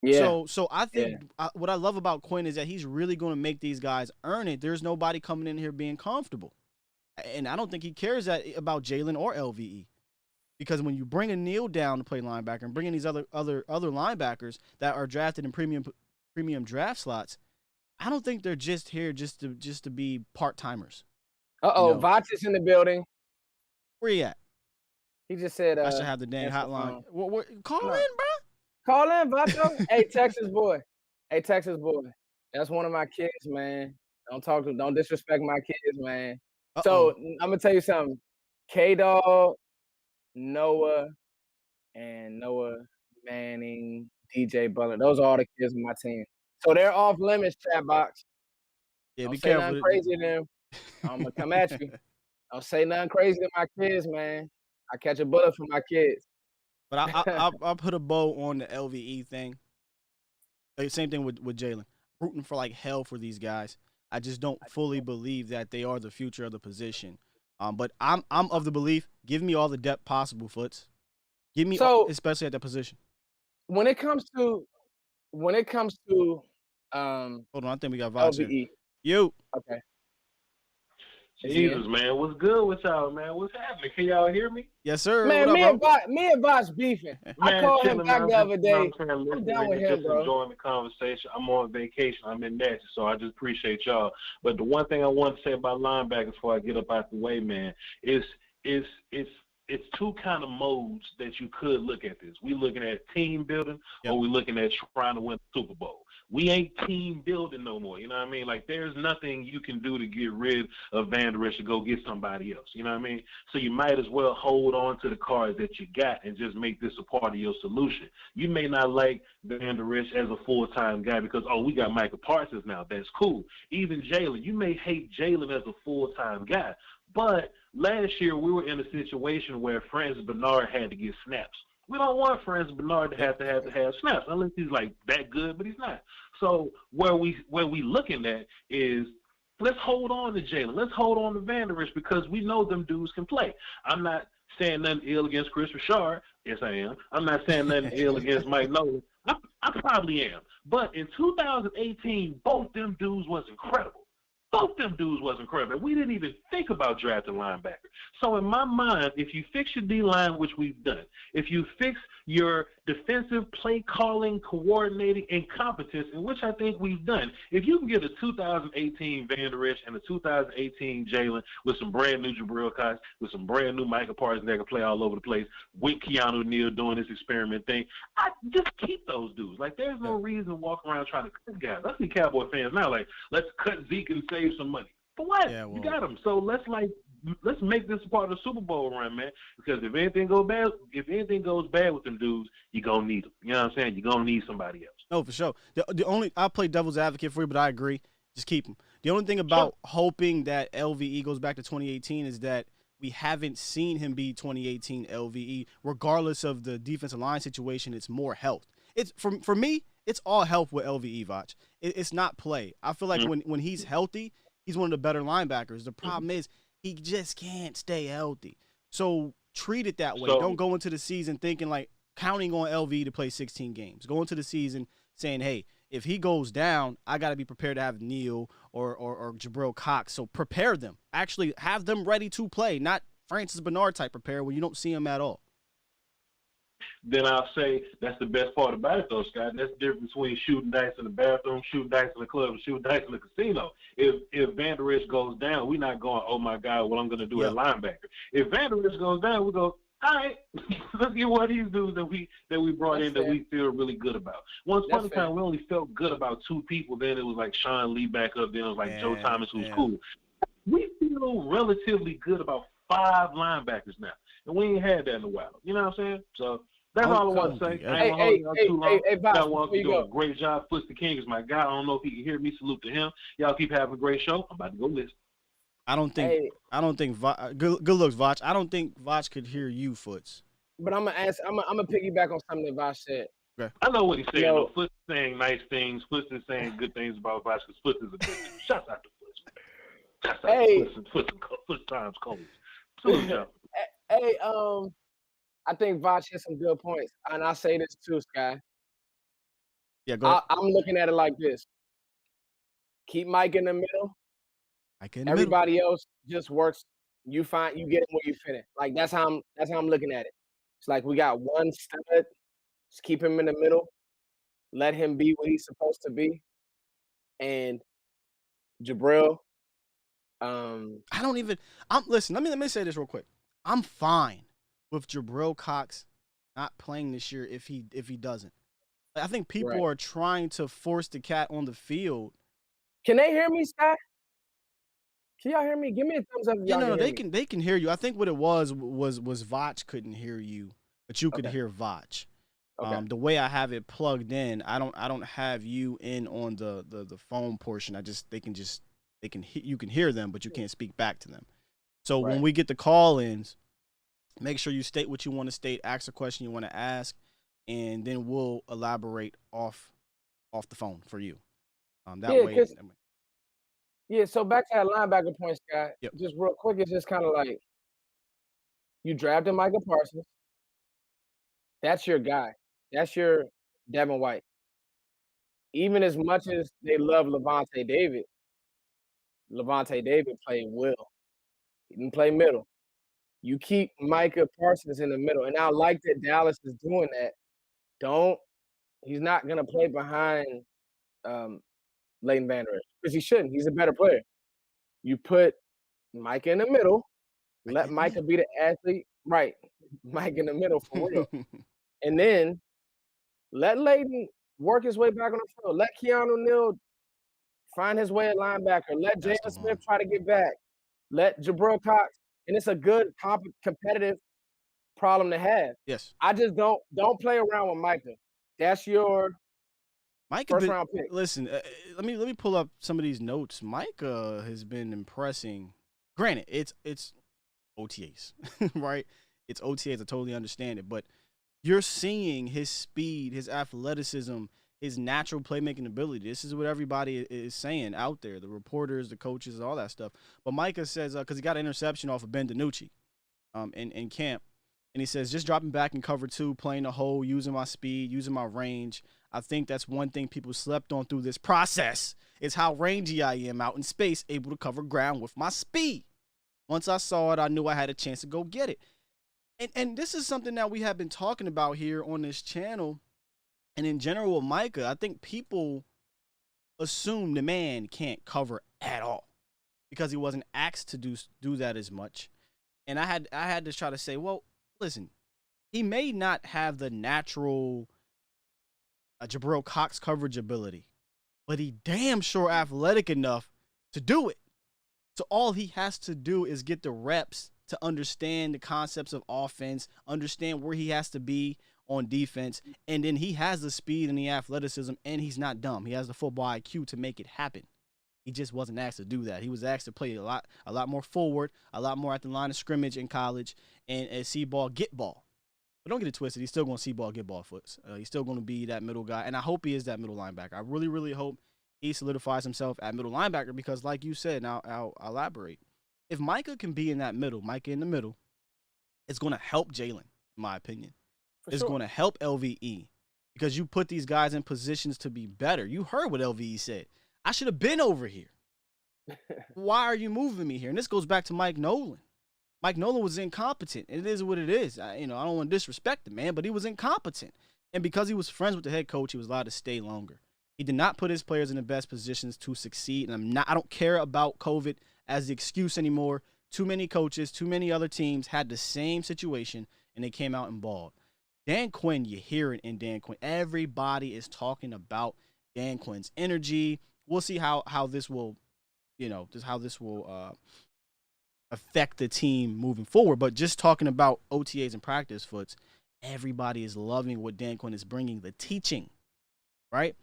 Yeah. So I think what I love about Quinn is that he's really going to make these guys earn it. There's nobody coming in here being comfortable. And I don't think he cares about Jalen or LVE. Because when you bring a Neal down to play linebacker and bring in these other linebackers that are drafted in premium draft slots, I don't think they're just here just to be part-timers. Vach is in the building. Where you at? He just said I should have the dang hotline. Call in, bro. Call in, Vato. Hey, Texas boy. That's one of my kids, man. Don't disrespect my kids, man. So I'm gonna tell you something. K-Dog, Noah Manning, DJ Butler. Those are all the kids on my team. So they're off limits, chat box. Yeah, don't be say careful. Nothing crazy to them. I'm gonna come at you. Don't say nothing crazy to my kids, man. I catch a bullet for my kids. But I'll put a bow on the LVE thing. Same thing with Jalen. Rooting for like hell for these guys. I just don't fully believe that they are the future of the position. But I'm of the belief, give me all the depth possible, Foots. Give me especially at that position. When it comes to hold on, I think we got Vox LVE. here. You. Okay. Jesus, man. What's good with y'all, man? What's happening? Can y'all hear me? Yes, sir. Man, what me and Vox beefing. I called him back the other day. I'm down with him, bro. Enjoying the conversation. I'm on vacation. I'm in Nashville, so I just appreciate y'all. But the one thing I want to say about linebackers before I get up out the way, man, is it's two kind of modes that you could look at this. We looking at team building, or we looking at trying to win the Super Bowl. We ain't team building no more. You know what I mean? Like, there's nothing you can do to get rid of Van Der Esch to go get somebody else. You know what I mean? So you might as well hold on to the cards that you got and just make this a part of your solution. You may not like Van Der Esch as a full-time guy because, we got Micah Parsons now. That's cool. Even Jalen. You may hate Jalen as a full-time guy. But last year we were in a situation where Francis Bernard had to get snaps. We don't want Francis Bernard to have snaps unless he's like that good, but he's not. So where we looking at is, let's hold on to Jalen. Let's hold on to Van Der Esch because we know them dudes can play. I'm not saying nothing ill against Chris Richard. Yes, I am. I'm not saying nothing ill against Mike Nolan. I probably am. But in 2018, both them dudes was incredible. Both them dudes was incredible. We didn't even think about drafting linebacker. So in my mind, if you fix your D-line, which we've done, if you fix your defensive play calling, coordinating, and competence, in which I think we've done, if you can get a 2018 Van Der Esch and a 2018 Jalen with some brand new Jabril Cox, with some brand new Micah Parsons that can play all over the place, with Keanu Neal doing this experiment thing, I just keep those dudes. Like, there's no reason to walk around trying to cut guys. I see Cowboy fans now like, let's cut Zeke and save some money. For what? Yeah, well, you got them. So let's make this part of the Super Bowl run, man. Because if anything goes bad with them dudes, you're gonna need them. You know what I'm saying? You're gonna need somebody else. No, for sure. I'll play devil's advocate for you, but I agree. Just keep them. The only thing about hoping that LVE goes back to 2018 is that we haven't seen him be 2018 LVE. Regardless of the defensive line situation, it's more health. It's for me, it's all health with LVE, Vach. It's not play. I feel like when he's healthy, he's one of the better linebackers. The problem is he just can't stay healthy. So treat it that way. So, don't go into the season thinking like counting on LV to play 16 games. Go into the season saying, hey, if he goes down, I got to be prepared to have Neal or Jabril Cox. So prepare them. Actually have them ready to play, not Francis Bernard type prepare when you don't see him at all. then I'll say that's the best part about it, though, Scott. That's the difference between shooting dice in the bathroom, shooting dice in the club, and shooting dice in the casino. If Van Der Esch goes down, we're not going, oh, my God, what I'm going to do at linebacker. If Van Der Esch goes down, we go, all right, let's get one of these dudes that we brought in that we feel really good about. Once upon a time, we only felt good about two people. Then it was like Sean Lee back up. Then it was like Joe Thomas, who's cool. We feel relatively good about 5 linebackers now, and we ain't had that in a while. You know what I'm saying? So that's all I want to say. I ain't going to hold y'all too long. Y'all want to do a great job. Foots the King is my guy. I don't know if he can hear me. Salute to him. Y'all keep having a great show. I'm about to go listen. I don't think good looks, Vach. I don't think Vach could hear you, Foots. But I'm gonna piggyback on something that Vach said. Okay. I know what he's saying. Though. Foots is saying nice things. Foots is saying good things about Vach because Foots is a good dude. Shouts out to Foots. Shouts out to Foots times Coles. Hey, I think Vach has some good points, and I say this too, Sky. Yeah, go ahead. I'm looking at it like this: keep Mike in the middle. Everybody else just works. You get him where you fit in. Like that's how I'm looking at it. It's like we got one stud. Just keep him in the middle. Let him be what he's supposed to be. And Jabril. Listen. Let me say this real quick. I'm fine with Jabril Cox not playing this year if he doesn't. I think people are trying to force the cat on the field. Can they hear me, Scott? Can y'all hear me? Give me a thumbs up. No, they can hear you. I think what it was Vach couldn't hear you, but you could hear Vach. Okay. The way I have it plugged in, I don't have you in on the phone portion. You can hear them, but you can't speak back to them. So when we get the call-ins, make sure you state what you want to state, ask a question you want to ask, and then we'll elaborate off the phone for you. So back to that linebacker point, Scott. Yep. Just real quick, it's just kind of like you drafted Micah Parsons. That's your guy. That's your Devin White. Even as much as they love Levante David played well. He didn't play middle. You keep Micah Parsons in the middle. And I like that Dallas is doing that. He's not going to play behind Leighton Vander Esch because he shouldn't. He's a better player. You put Micah in the middle. Let Micah be the athlete. Right. Mike in the middle for real. And then let Leighton work his way back on the field. Let Keanu Neal find his way at linebacker. Let Jalen Smith try to get back. Let Jabril Cox. And it's a good competitive problem to have. Yes. I just don't play around with Micah. That's your first round pick. Listen, let me pull up some of these notes. Micah has been impressing. Granted, it's OTAs, right? It's OTAs. I totally understand it, but you're seeing his speed, his athleticism, his natural playmaking ability. This is what everybody is saying out there, the reporters, the coaches, all that stuff. But Micah says, because he got an interception off of Ben DiNucci in camp, and he says, just dropping back in cover 2, playing the hole, using my speed, using my range. I think that's one thing people slept on through this process is how rangy I am out in space, able to cover ground with my speed. Once I saw it, I knew I had a chance to go get it. And this is something that we have been talking about here on this channel. And in general with Micah, I think people assume the man can't cover at all because he wasn't asked to do that as much. And I had to try to say, well, listen, he may not have the natural Jabril Cox coverage ability, but he damn sure athletic enough to do it. So all he has to do is get the reps to understand the concepts of offense, understand where he has to be on defense, and then he has the speed and the athleticism, and he's not dumb. He has the football IQ to make it happen. He just wasn't asked to do that. He was asked to play a lot more forward, a lot more at the line of scrimmage in college, and see ball, get ball. But don't get it twisted. He's still going to see ball, get ball foots. He's still going to be that middle guy, and I hope he is that middle linebacker. I really, really hope he solidifies himself at middle linebacker because, like you said, now I'll elaborate. If Micah can be in that middle, Micah in the middle, it's going to help Jalen, in my opinion. It's going to help LVE because you put these guys in positions to be better. You heard what LVE said. I should have been over here. Why are you moving me here? And this goes back to Mike Nolan. Mike Nolan was incompetent. It is what it is. I don't want to disrespect the man, but he was incompetent. And because he was friends with the head coach, he was allowed to stay longer. He did not put his players in the best positions to succeed. And I don't care about COVID as the excuse anymore. Too many coaches, too many other teams had the same situation, and they came out and balled. Dan Quinn, you hear it in Dan Quinn. Everybody is talking about Dan Quinn's energy. We'll see how this will, affect the team moving forward. But just talking about OTAs and practice foots, everybody is loving what Dan Quinn is bringing, the teaching, right?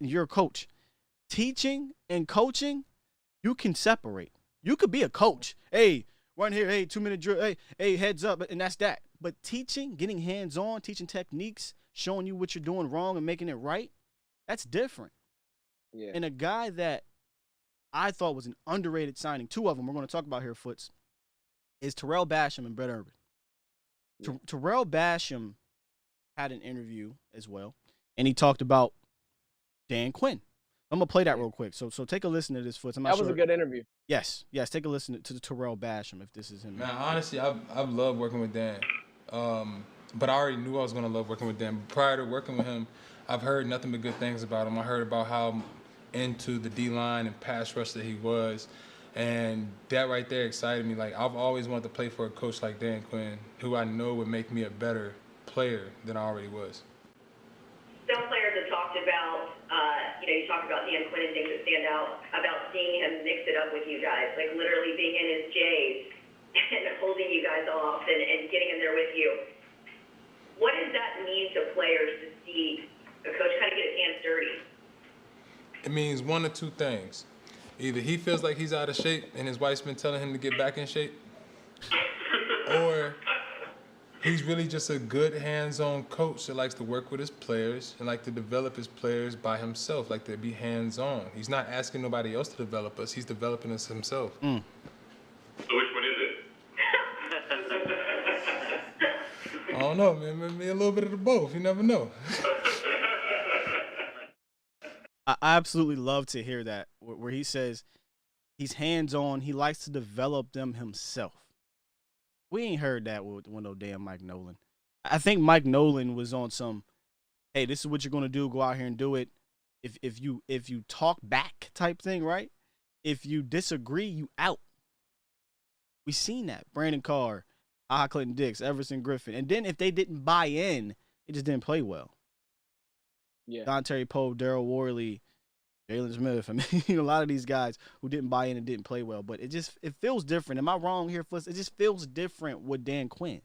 You're a coach. Teaching and coaching, you can separate. You could be a coach. Hey, run here. Hey, 2-minute drill. Hey, heads up. And that's that. But teaching, getting hands-on, teaching techniques, showing you what you're doing wrong and making it right, that's different. Yeah. And a guy that I thought was an underrated signing, two of them we're going to talk about here, Foots, is Terrell Basham and Brett Urban. Yeah. Terrell Basham had an interview as well, and he talked about Dan Quinn. I'm going to play that real quick. So take a listen to this, Foots. That was a good interview. Yes, take a listen to Terrell Basham if this is him. Man, honestly, I've loved working with Dan. But I already knew I was going to love working with Dan. Prior to working with him, I've heard nothing but good things about him. I heard about how into the D-line and pass rush that he was. And that right there excited me. Like, I've always wanted to play for a coach like Dan Quinn, who I know would make me a better player than I already was. Some players have talked about, you talk about Dan Quinn and things that stand out, about seeing him mix it up with you guys, like literally being in his J's and holding you guys off and getting in there with you. What does that mean to players to see a coach kind of get his hands dirty? It means one of two things. Either he feels like he's out of shape and his wife's been telling him to get back in shape, or he's really just a good hands-on coach that likes to work with his players and like to develop his players by himself, like to be hands-on. He's not asking nobody else to develop us. He's developing us himself. So which one is it? I don't know, man. Maybe a little bit of the both. You never know. I absolutely love to hear that, where he says he's hands-on. He likes to develop them himself. We ain't heard that with no damn Mike Nolan. I think Mike Nolan was on some, hey, this is what you're going to do. Go out here and do it. If you talk back type thing, right? If you disagree, you out. We seen that. Brandon Carr, Clinton Dix, Everson Griffin. And then if they didn't buy in, they just didn't play well. Yeah. Dontari Poe, Daryl Worley, Jalen Smith. I mean, a lot of these guys who didn't buy in and didn't play well. But it feels different. Am I wrong here, Fliss? It just feels different with Dan Quinn.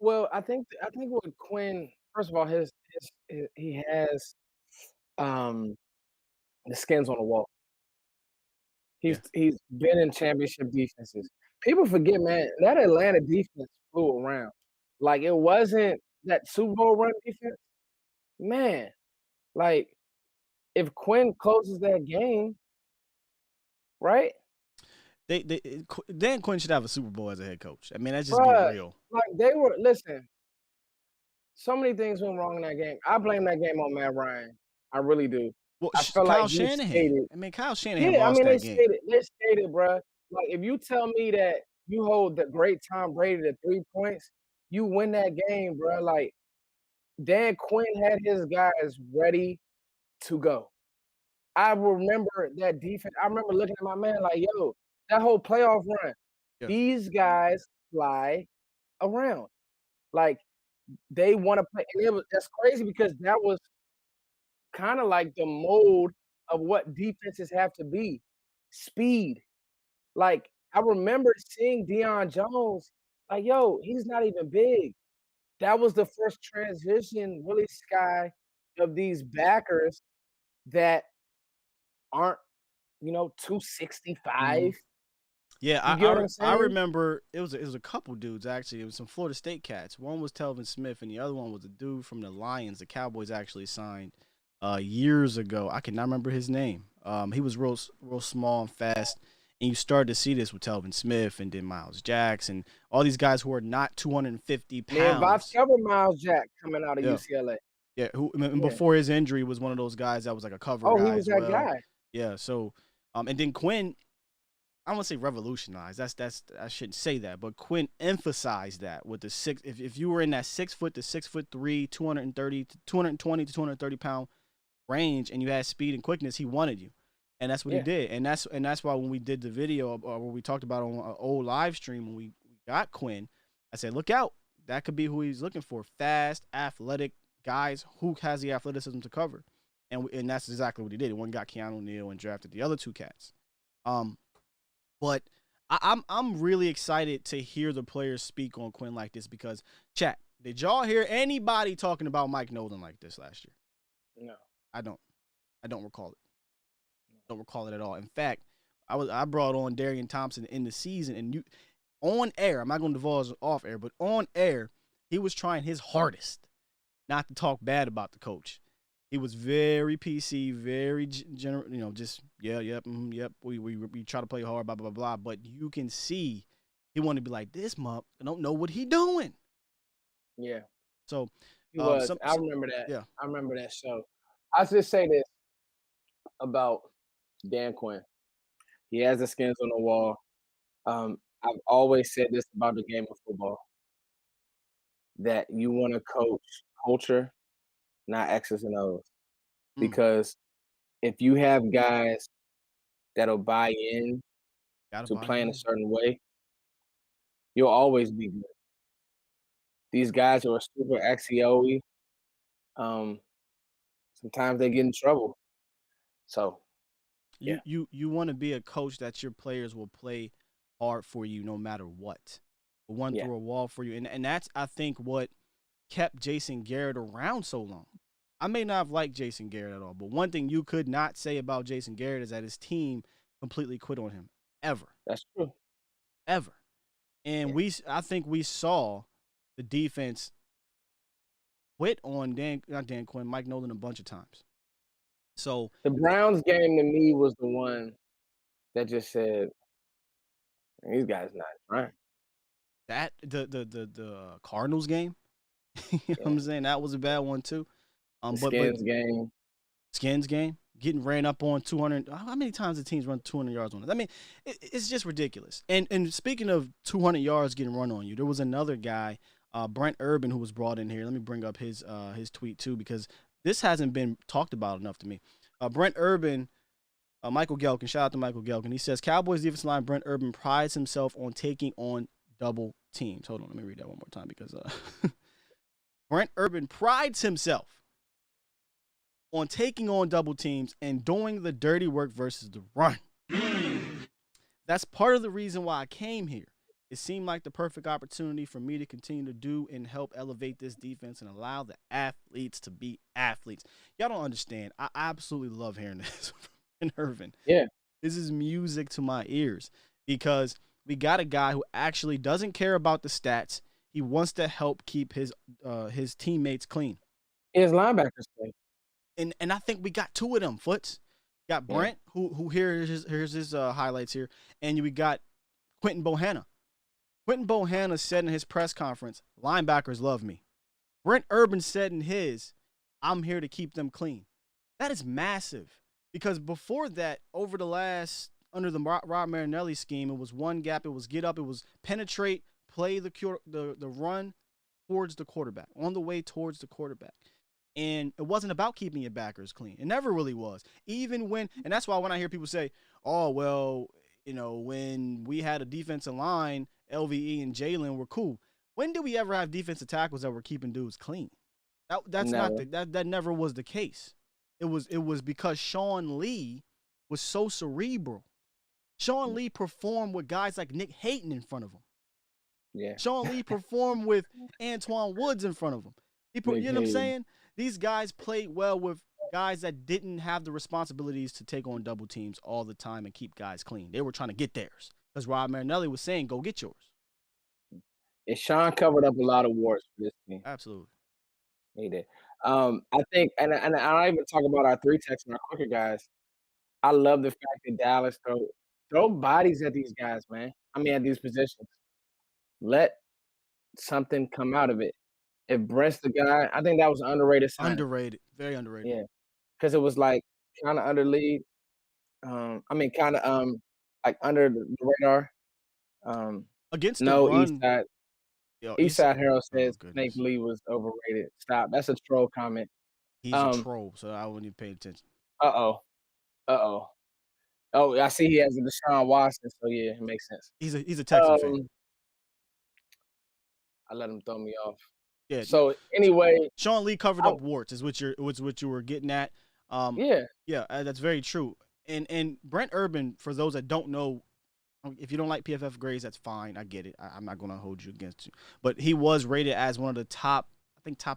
Well, I think with Quinn, first of all, he has the skins on the wall. He's been in championship defenses. People forget, man, that Atlanta defense flew around. Like, it wasn't that Super Bowl run defense. Man, like, if Quinn closes that game, right? Dan Quinn should have a Super Bowl as a head coach. I mean, that's just being real. Like, listen, so many things went wrong in that game. I blame that game on Matt Ryan. I really do. Well, I feel Kyle like Shanahan. Kyle Shanahan yeah, lost that game. They stated, bro. Like, if you tell me that you hold the great Tom Brady to 3 points, you win that game, bro. Like, Dan Quinn had his guys ready to go. I remember that defense. I remember looking at my man like, yo, that whole playoff run, these guys fly around. Like, they want to play. And that's crazy because that was kind of like the mold of what defenses have to be. Speed. Like, I remember seeing Deion Jones, like, yo, he's not even big. That was the first transition, really, Sky, of these backers that aren't 265. Yeah, You get what I'm saying? I remember it was a couple dudes actually. It was some Florida State cats. One was Telvin Smith, and the other one was a dude from the Lions. The Cowboys actually signed years ago. I cannot remember his name. He was real small and fast, and you started to see this with Telvin Smith and then Miles Jackson, all these guys who are not 250 pounds. Man, Bob's covered Miles Jack coming out of UCLA. Yeah, before his injury was one of those guys that was like a cover guy. He was that guy. Yeah, so and then Quinn, I don't want to say revolutionized. That's I shouldn't say that, but Quinn emphasized that with the six. If you were in that 6 foot to 6'3", 220 to 230 pound range, and you had speed and quickness, he wanted you, and that's what he did. And that's why when we did the video where we talked about on an old live stream when we got Quinn, I said, look out, that could be who he's looking for: fast, athletic guys who has the athleticism to cover, and that's exactly what he did. One got Keanu Neal and drafted the other two cats. But I'm really excited to hear the players speak on Quinn like this because, chat, did y'all hear anybody talking about Mike Nolan like this last year? No. I don't recall it. Don't recall it at all. In fact, I brought on Darian Thompson in the season, and on air, I'm not going to divulge off air, but on air, he was trying his hardest not to talk bad about the coach. He was very PC, very general, just yep. We try to play hard, blah blah blah. But you can see he wanted to be like, this muck, I don't know what he doing. Yeah. So he was. I remember that. Yeah, I remember that show. I'll just say this about Dan Quinn. He has the skins on the wall. I've always said this about the game of football, that you want to coach culture, not X's and O's. Because if you have guys that'll buy in to playing a certain way, you'll always be good. These guys who are super XEO-y, sometimes they get in trouble. So, yeah. You want to be a coach that your players will play hard for you no matter what. Will run through a wall for you. And that's, I think, what kept Jason Garrett around so long. I may not have liked Jason Garrett at all, but one thing you could not say about Jason Garrett is that his team completely quit on him. Ever. That's true. Ever. And I think we saw the defense quit on Mike Nolan a bunch of times. So the Browns game to me was the one that just said, these guys not trying. That the Cardinals game, you know what I'm saying? That was a bad one too. Skins game, getting ran up on 200. How many times the teams run 200 yards on it? I mean, it's just ridiculous. And speaking of 200 yards getting run on you, there was another guy, Brent Urban, who was brought in here. Let me bring up his tweet too, because this hasn't been talked about enough to me. Brent Urban, Michael Gelkin, shout out to Michael Gelkin. He says, Cowboys defensive line Brent Urban prides himself on taking on double teams. Hold on, let me read that one more time because Brent Urban prides himself on taking on double teams and doing the dirty work versus the run. That's part of the reason why I came here. It seemed like the perfect opportunity for me to continue to do and help elevate this defense and allow the athletes to be athletes. Y'all don't understand. I absolutely love hearing this from Irvin. Yeah. This is music to my ears because we got a guy who actually doesn't care about the stats. He wants to help keep his teammates clean. His linebackers clean. And I think we got two of them, Foots. Got Brent, who here's his highlights here, and we got Quentin Bohanna. Quentin Bohanna said in his press conference, linebackers love me. Brent Urban said in his, I'm here to keep them clean. That is massive because before that, under the Rob Marinelli scheme, it was one gap, it was get up, it was penetrate, play the run towards the quarterback, on the way towards the quarterback. And it wasn't about keeping your backers clean. It never really was. Even when, and that's why when I hear people say, oh, well, when we had a defensive line, LVE and Jalen were cool. When did we ever have defensive tackles that were keeping dudes clean? That never was the case. It was because Sean Lee was so cerebral. Sean Lee performed with guys like Nick Hayton in front of him. Yeah. Sean Lee performed with Antoine Woods in front of him. You know what I'm saying? These guys played well with guys that didn't have the responsibilities to take on double teams all the time and keep guys clean. They were trying to get theirs because Rob Marinelli was saying, "Go get yours." And Sean covered up a lot of warts for this team. Absolutely. He did. I think, and I don't even talk about our 3-techs and our quicker guys. I love the fact that Dallas throw bodies at these guys, man. I mean, at these positions. Let something come out of it. If Brent's the guy, I think that was an underrated signing. Underrated, very underrated. Yeah, because it was like kind of under lead. I mean, kind of like under the radar. Against the No, run, Eastside Harold says Snake goodness. Lee was overrated. Stop. That's a troll comment. He's a troll, so I wouldn't even pay attention. Oh, I see he has a Deshaun Watson, so yeah, it makes sense. He's a Texan fan. I let him throw me off. Yeah. So anyway, Sean Lee covered up warts, is what you were getting at. Yeah, that's very true. And Brent Urban, for those that don't know, if you don't like PFF grades, that's fine. I get it. I'm not going to hold you against you. But he was rated as one of the top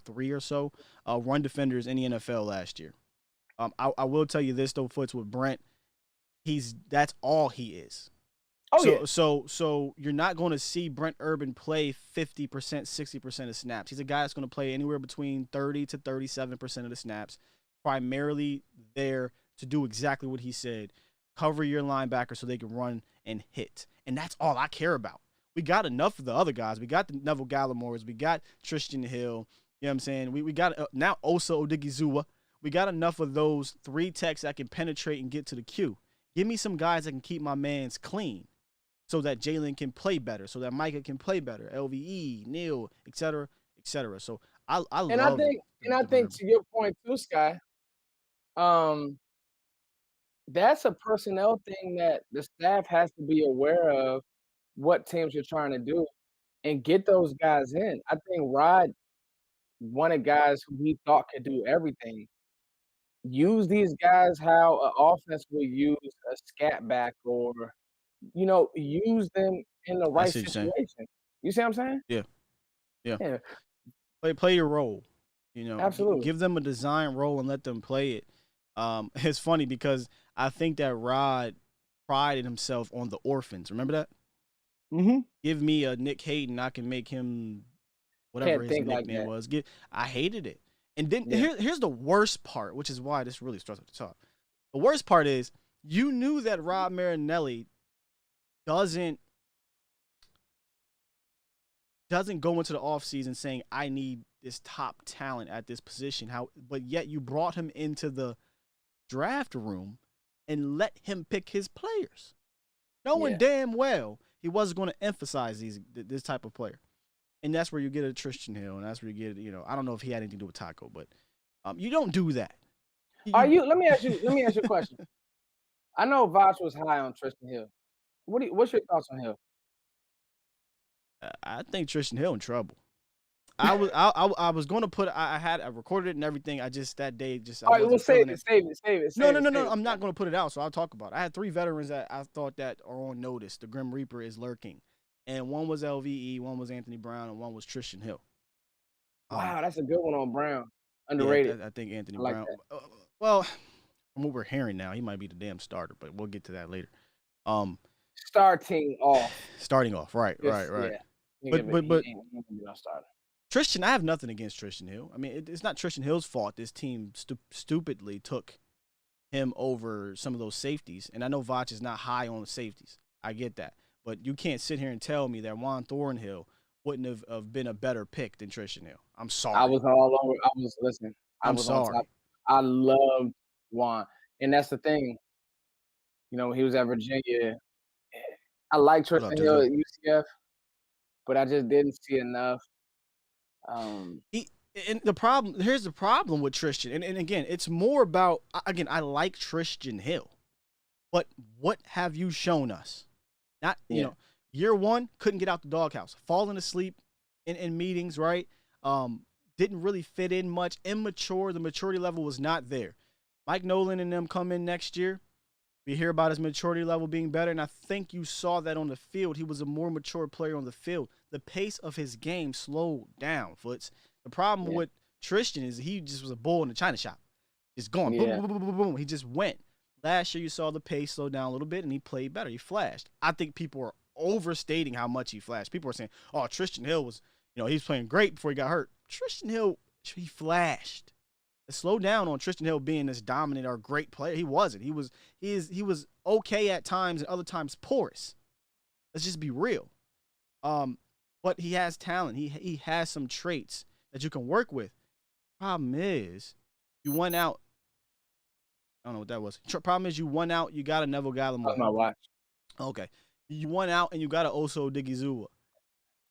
3 or so run defenders in the NFL last year. I will tell you this though, Foots, with Brent, that's all he is. So you're not going to see Brent Urban play 50%, 60% of snaps. He's a guy that's going to play anywhere between 30 to 37% of the snaps, primarily there to do exactly what he said, cover your linebacker so they can run and hit. And that's all I care about. We got enough of the other guys. We got the Neville Gallimores. We got Tristan Hill. You know what I'm saying? We got now Osa Odigizua. We got enough of those 3 techs that can penetrate and get to the queue. Give me some guys that can keep my mans clean so that Jalen can play better, so that Micah can play better, LVE, Neil, et cetera, et cetera. So I think to your point too, Sky, that's a personnel thing that the staff has to be aware of what teams are trying to do and get those guys in. I think Rod wanted guys who he thought could do everything. Use these guys how an offense would use a scat back or, use them in the right situation. You see what I'm saying? Yeah. Play your role. Absolutely. Give them a design role and let them play it. It's funny because I think that Rod prided himself on the orphans. Remember that? Mm-hmm. Give me a Nick Hayden, I can make him whatever his nickname was. I hated it. And then here's the worst part, which is why this really starts at the top. The worst part is you knew that Rob Marinelli doesn't go into the offseason saying, I need this top talent at this position. But yet you brought him into the draft room and let him pick his players, knowing damn well he wasn't going to emphasize this type of player. And that's where you get a Tristan Hill, and that's where you get, I don't know if he had anything to do with Taco, but you don't do that. Let me ask you a question. I know Voch was high on Tristan Hill. What's your thoughts on Hill? I think Tristan Hill in trouble. I was going to put. I recorded it and everything. That day all right, well, save it. No. I'm not going to put it out, so I'll talk about it. I had 3 veterans that I thought that are on notice. The Grim Reaper is lurking, and one was LVE, one was Anthony Brown, and one was Tristan Hill. Wow, that's a good one on Brown. Underrated. Yeah, I think Anthony Brown. Well, from what we're hearing now, he might be the damn starter, but we'll get to that later. Starting off, right. Yeah. But Tristan, I have nothing against Tristan Hill. I mean, it's not Tristan Hill's fault. This team stupidly took him over some of those safeties, and I know Voch is not high on the safeties. I get that, but you can't sit here and tell me that Juan Thornhill wouldn't have been a better pick than Tristan Hill. I'm sorry. I was all over. I was sorry. On top. I loved Juan, and that's the thing. When he was at Virginia, I like Tristan Hill at UCF, but I just didn't see enough. Here's the problem with Tristan, and again, it's more about, I like Tristan Hill, but what have you shown us? Year 1, couldn't get out the doghouse, falling asleep in meetings, right? Didn't really fit in much, immature, the maturity level was not there. Mike Nolan and them come in next year, we hear about his maturity level being better, and I think you saw that on the field. He was a more mature player on the field. The pace of his game slowed down, Foots. The problem with Tristan is he just was a bull in the china shop. Just going, Yeah. boom, boom, boom, boom, boom. He just went. Last year, you saw the pace slow down a little bit, and he played better. He flashed. I think people are overstating how much he flashed. People are saying, "Oh, Tristan Hill was, he's playing great before he got hurt." Tristan Hill, he flashed. Slow down on Tristan Hill being this dominant or great player. He wasn't. He was okay at times and other times porous. Let's just be real. But he has talent. He has some traits that you can work with. Problem is, you went out. I don't know what that was. Problem is, you won out. You got a Neville Gallimore. That's my watch. Okay. You won out and you got an Oso Odigizua.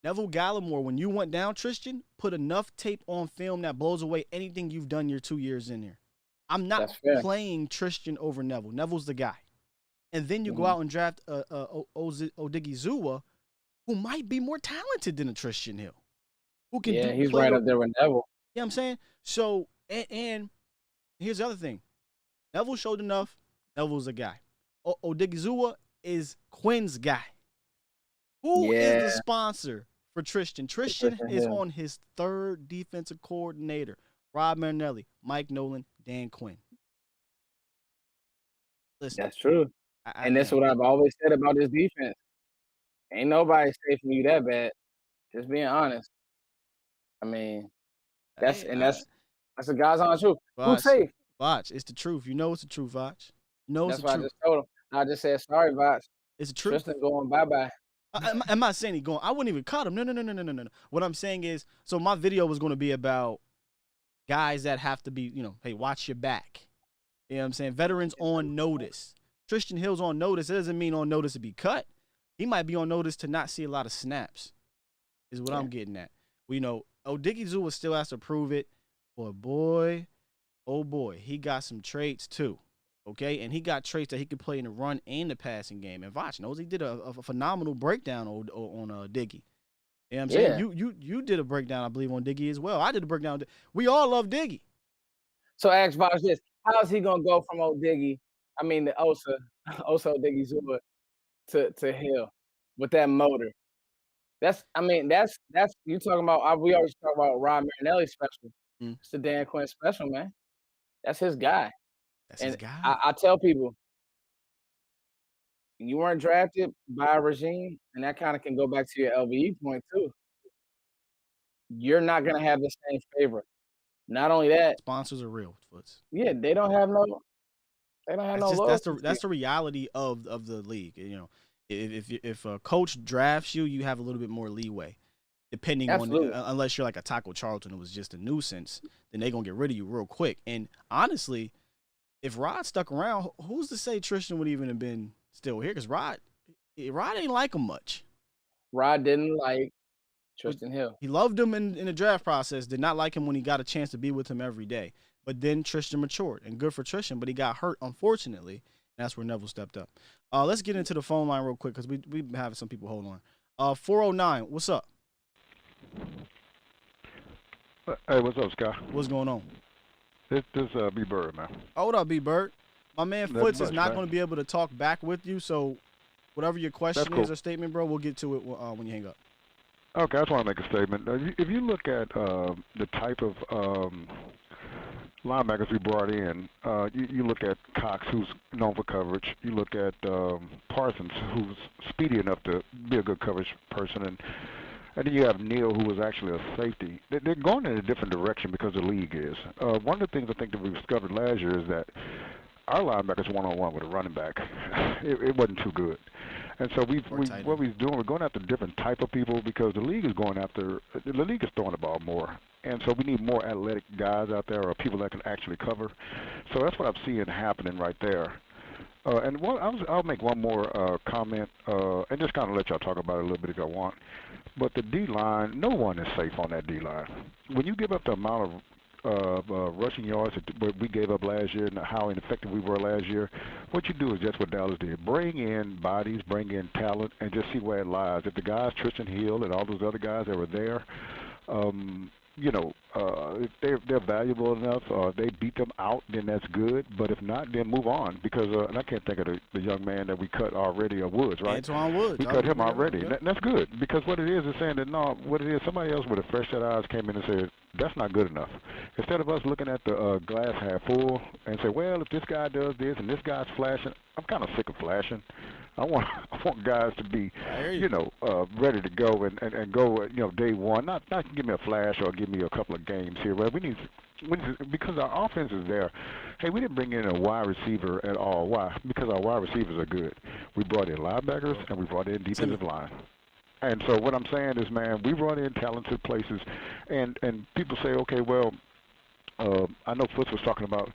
Neville Gallimore, when you went down, Tristan, put enough tape on film that blows away anything you've done your 2 years in here. I'm not playing Tristan over Neville. Neville's the guy. And then you go out and draft Odigizua, who might be more talented than a Tristan Hill. Who can he's right up there with Neville. You know what I'm saying? So, and here's the other thing. Neville showed enough. Neville's a guy. Odigizua is Quinn's guy. Who is the sponsor for Tristan? Tristan is on his third defensive coordinator. Rob Marinelli, Mike Nolan, Dan Quinn. Listen, that's true. And that's what I've always said about this defense. Ain't nobody safe from you that bad. Just being honest. I mean, that's the God's honest truth. Who's safe? Vach, it's the truth. You know it's the truth, Vach. You know it's the truth. That's what I just told him. I just said, sorry, Vach. It's the truth. Tristan going bye-bye. I'm not saying he going. I wouldn't even cut him. No. What I'm saying is, so my video was going to be about guys that have to be, hey, watch your back. You know what I'm saying? Veterans on notice. Tristan Hill's on notice. It doesn't mean on notice to be cut. He might be on notice to not see a lot of snaps, is what I'm getting at. Well, Odigizua still has to prove it. But boy, oh boy, he got some traits too. Okay, and he got traits that he could play in the run and the passing game. And Vach knows he did a phenomenal breakdown on Diggy. You know what I'm saying? You did a breakdown, I believe, on Diggy as well. I did a breakdown. We all love Diggy. So ask Vach this: how is he gonna go from the Osa Odigizua to Hill with that motor? That's you talking about. We always talk about Rob Marinelli special. It's the Dan Quinn special, man. That's his guy. That's his guy. I tell people, you weren't drafted by a regime, and that kind of can go back to your LVE point too. You're not gonna have the same favor. Not only that, sponsors are real, Foots. Yeah, they don't have no. That's the reality of the league. If a coach drafts you, you have a little bit more leeway. Depending on, unless you're like a Taco Charlton who was just a nuisance, then they're gonna get rid of you real quick. And honestly, if Rod stuck around, who's to say Tristan would even have been still here? Because Rod ain't like him much. Rod didn't like Tristan Hill. He loved him in the draft process, did not like him when he got a chance to be with him every day. But then Tristan matured, and good for Tristan, but he got hurt, unfortunately, and that's where Neville stepped up. Let's get into the phone line real quick because we've been having some people hold on. 409, what's up? Hey, what's up, Sky? What's going on? This B Bird, man. Oh, what up, B Bird? My man Foots is not going to be able to talk back with you, so whatever your question is or statement, bro, we'll get to it when you hang up. Okay, I just want to make a statement. If you look at the type of linebackers we brought in, you look at Cox, who's known for coverage. You look at Parsons, who's speedy enough to be a good coverage person, and then you have Neal, who was actually a safety. They're going in a different direction because the league is. One of the things I think that we discovered last year is that our linebackers one-on-one with a running back, it wasn't too good. And so what we're doing, we're going after different type of people because the league is throwing the ball more. And so we need more athletic guys out there or people that can actually cover. So that's what I'm seeing happening right there. And I'll make one more comment and just kind of let y'all talk about it a little bit if y'all want. But the D-line, no one is safe on that D-line. When you give up the amount of rushing yards that we gave up last year and how ineffective we were last year, what you do is just what Dallas did. Bring in bodies, bring in talent, and just see where it lies. If the guys, Tristan Hill and all those other guys that were there, if they're valuable enough, they beat them out, then that's good. But if not, then move on. Because and I can't think of the young man that we cut already, Woods, right? Antoine Woods. We cut him already. Yep. That's good, because what it is saying that what it is, somebody else with a fresh set of eyes came in and said that's not good enough. Instead of us looking at the glass half full and say, well, if this guy does this and this guy's flashing, I'm kind of sick of flashing. I want guys to be, ready to go and go, day one. Not give me a flash or give me a couple of games here. But we need because our offense is there. Hey, we didn't bring in a wide receiver at all. Why? Because our wide receivers are good. We brought in linebackers and we brought in defensive line. And so what I'm saying is, man, we brought in talented places, and people say, okay, well, I know Foots was talking about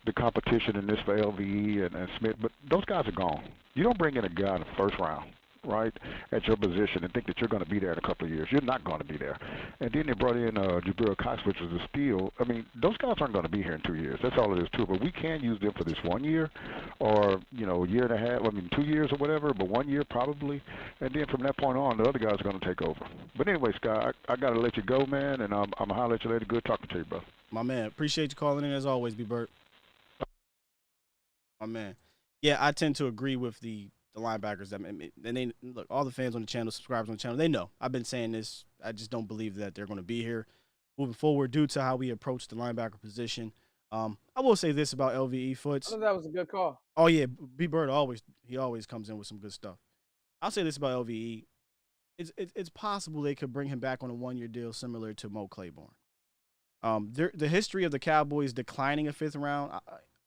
the competition in this for LVE and Smith, but those guys are gone. You don't bring in a guy in the first round, right, at your position and think that you're going to be there in a couple of years. You're not going to be there. And then they brought in Jabril Cox, which was a steal. I mean, those guys aren't going to be here in 2 years. That's all it is, too. But we can use them for this 1 year or, a year and a half, 2 years or whatever, but 1 year probably. And then from that point on, the other guys are going to take over. But anyway, Sky, I got to let you go, man, and I'm going to holler at you later. Good talking to you, bro. My man, appreciate you calling in as always, B-Bert. My man. Yeah, I tend to agree with the linebackers. And they look, all the fans on the channel, subscribers on the channel, they know. I've been saying this. I just don't believe that they're going to be here moving forward due to how we approach the linebacker position. I will say this about LVE Foots. I thought that was a good call. Oh, yeah, B-Bird always comes in with some good stuff. I'll say this about LVE. It's possible they could bring him back on a 1-year deal similar to Mo Claiborne. The history of the Cowboys declining a fifth-round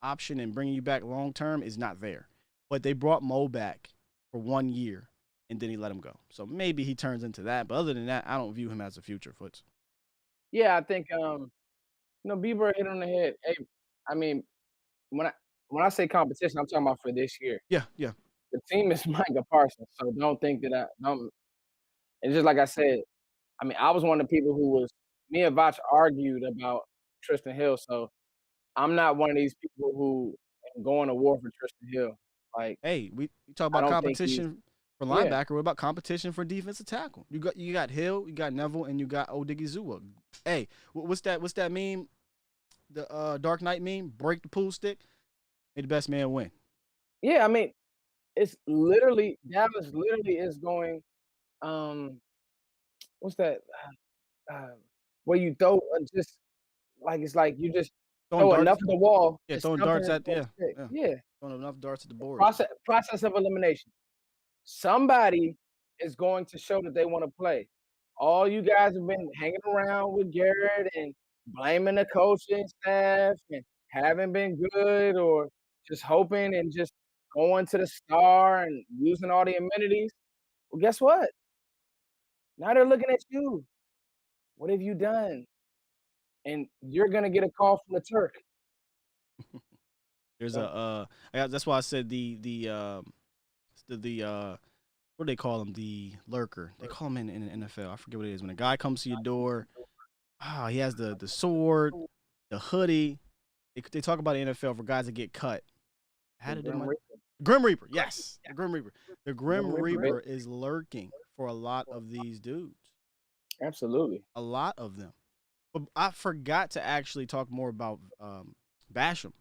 option and bringing you back long-term is not there. But they brought Mo back for 1 year, and then he let him go. So maybe he turns into that. But other than that, I don't view him as a future Foots. Yeah, I think, Bieber hit on the head. Hey, I mean, when I say competition, I'm talking about for this year. Yeah. The team is Micah Parsons, so don't think that and just like I said, I mean, I was one of the people me and Vach argued about Tristan Hill, so I'm not one of these people who am going to war for Tristan Hill. Like, hey, we talk about competition for linebacker. What about competition for defensive tackle? You got Hill, you got Neville, and you got Odigizua. Hey, what's that meme? The Dark Knight meme? Break the pool stick. May the best man win. Yeah, I mean, it's literally Dallas. Literally is going. What's that? Where you throw just like it's like you just throw enough at the wall. Yeah, throwing darts at yeah. Throwing enough darts at the board. Process of elimination. Somebody is going to show that they want to play. All you guys have been hanging around with Garrett and blaming the coaching staff and haven't been good or just hoping and just going to the star and using all the amenities. Well, guess what? Now they're looking at you. What have you done? And you're gonna get a call from the Turk. There's that's why I said the what do they call him? The lurker. They call him in the NFL. I forget what it is. When a guy comes to your door, he has the sword, the hoodie. They talk about the NFL for guys that get cut. How did Grim Reaper? Yes, the Grim Reaper. The Grim Reaper is lurking for a lot of these dudes. Absolutely, a lot of them. But I forgot to actually talk more about Basham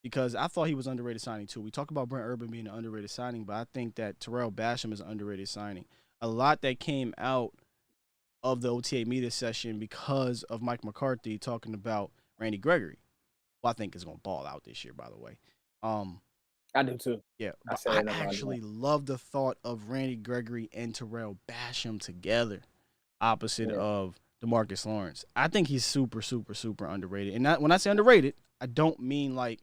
because I thought he was underrated signing too. We talk about Brent Urban being an underrated signing, but I think that Terrell Basham is an underrated signing. A lot that came out of the OTA media session because of Mike McCarthy talking about Randy Gregory, who I think is going to ball out this year, by the way. I do too. Yeah, but I actually love the thought of Randy Gregory and Terrell Basham together opposite of DeMarcus Lawrence. I think he's super, super, super underrated. And when I say underrated, I don't mean like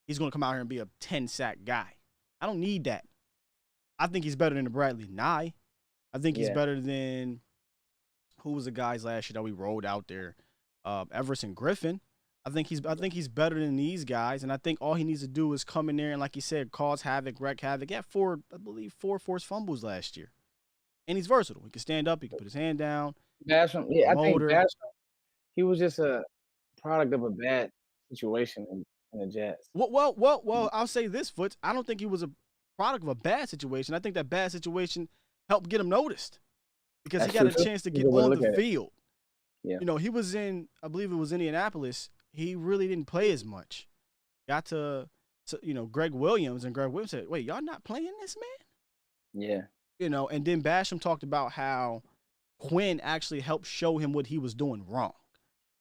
he's going to come out here and be a 10-sack guy. I don't need that. I think he's better than the Bradley Nye. I think he's better than who was the guys last year that we rolled out there? Everson Griffin. I think he's better than these guys, and I think all he needs to do is come in there and, like you said, cause havoc, wreak havoc. He had four forced fumbles last year. And he's versatile. He can stand up. He can put his hand down. Basham, I think Basham, he was just a product of a bad situation in the Jets. Well, I'll say this, Foots. I don't think he was a product of a bad situation. I think that bad situation helped get him noticed because he got a chance to get on the field. Yeah. You know, he was in, I believe it was Indianapolis. He really didn't play as much. Got to you know, Greg Williams, and Greg Williams said, wait, y'all not playing this, man? Yeah. You know, and then Basham talked about how Quinn actually helped show him what he was doing wrong.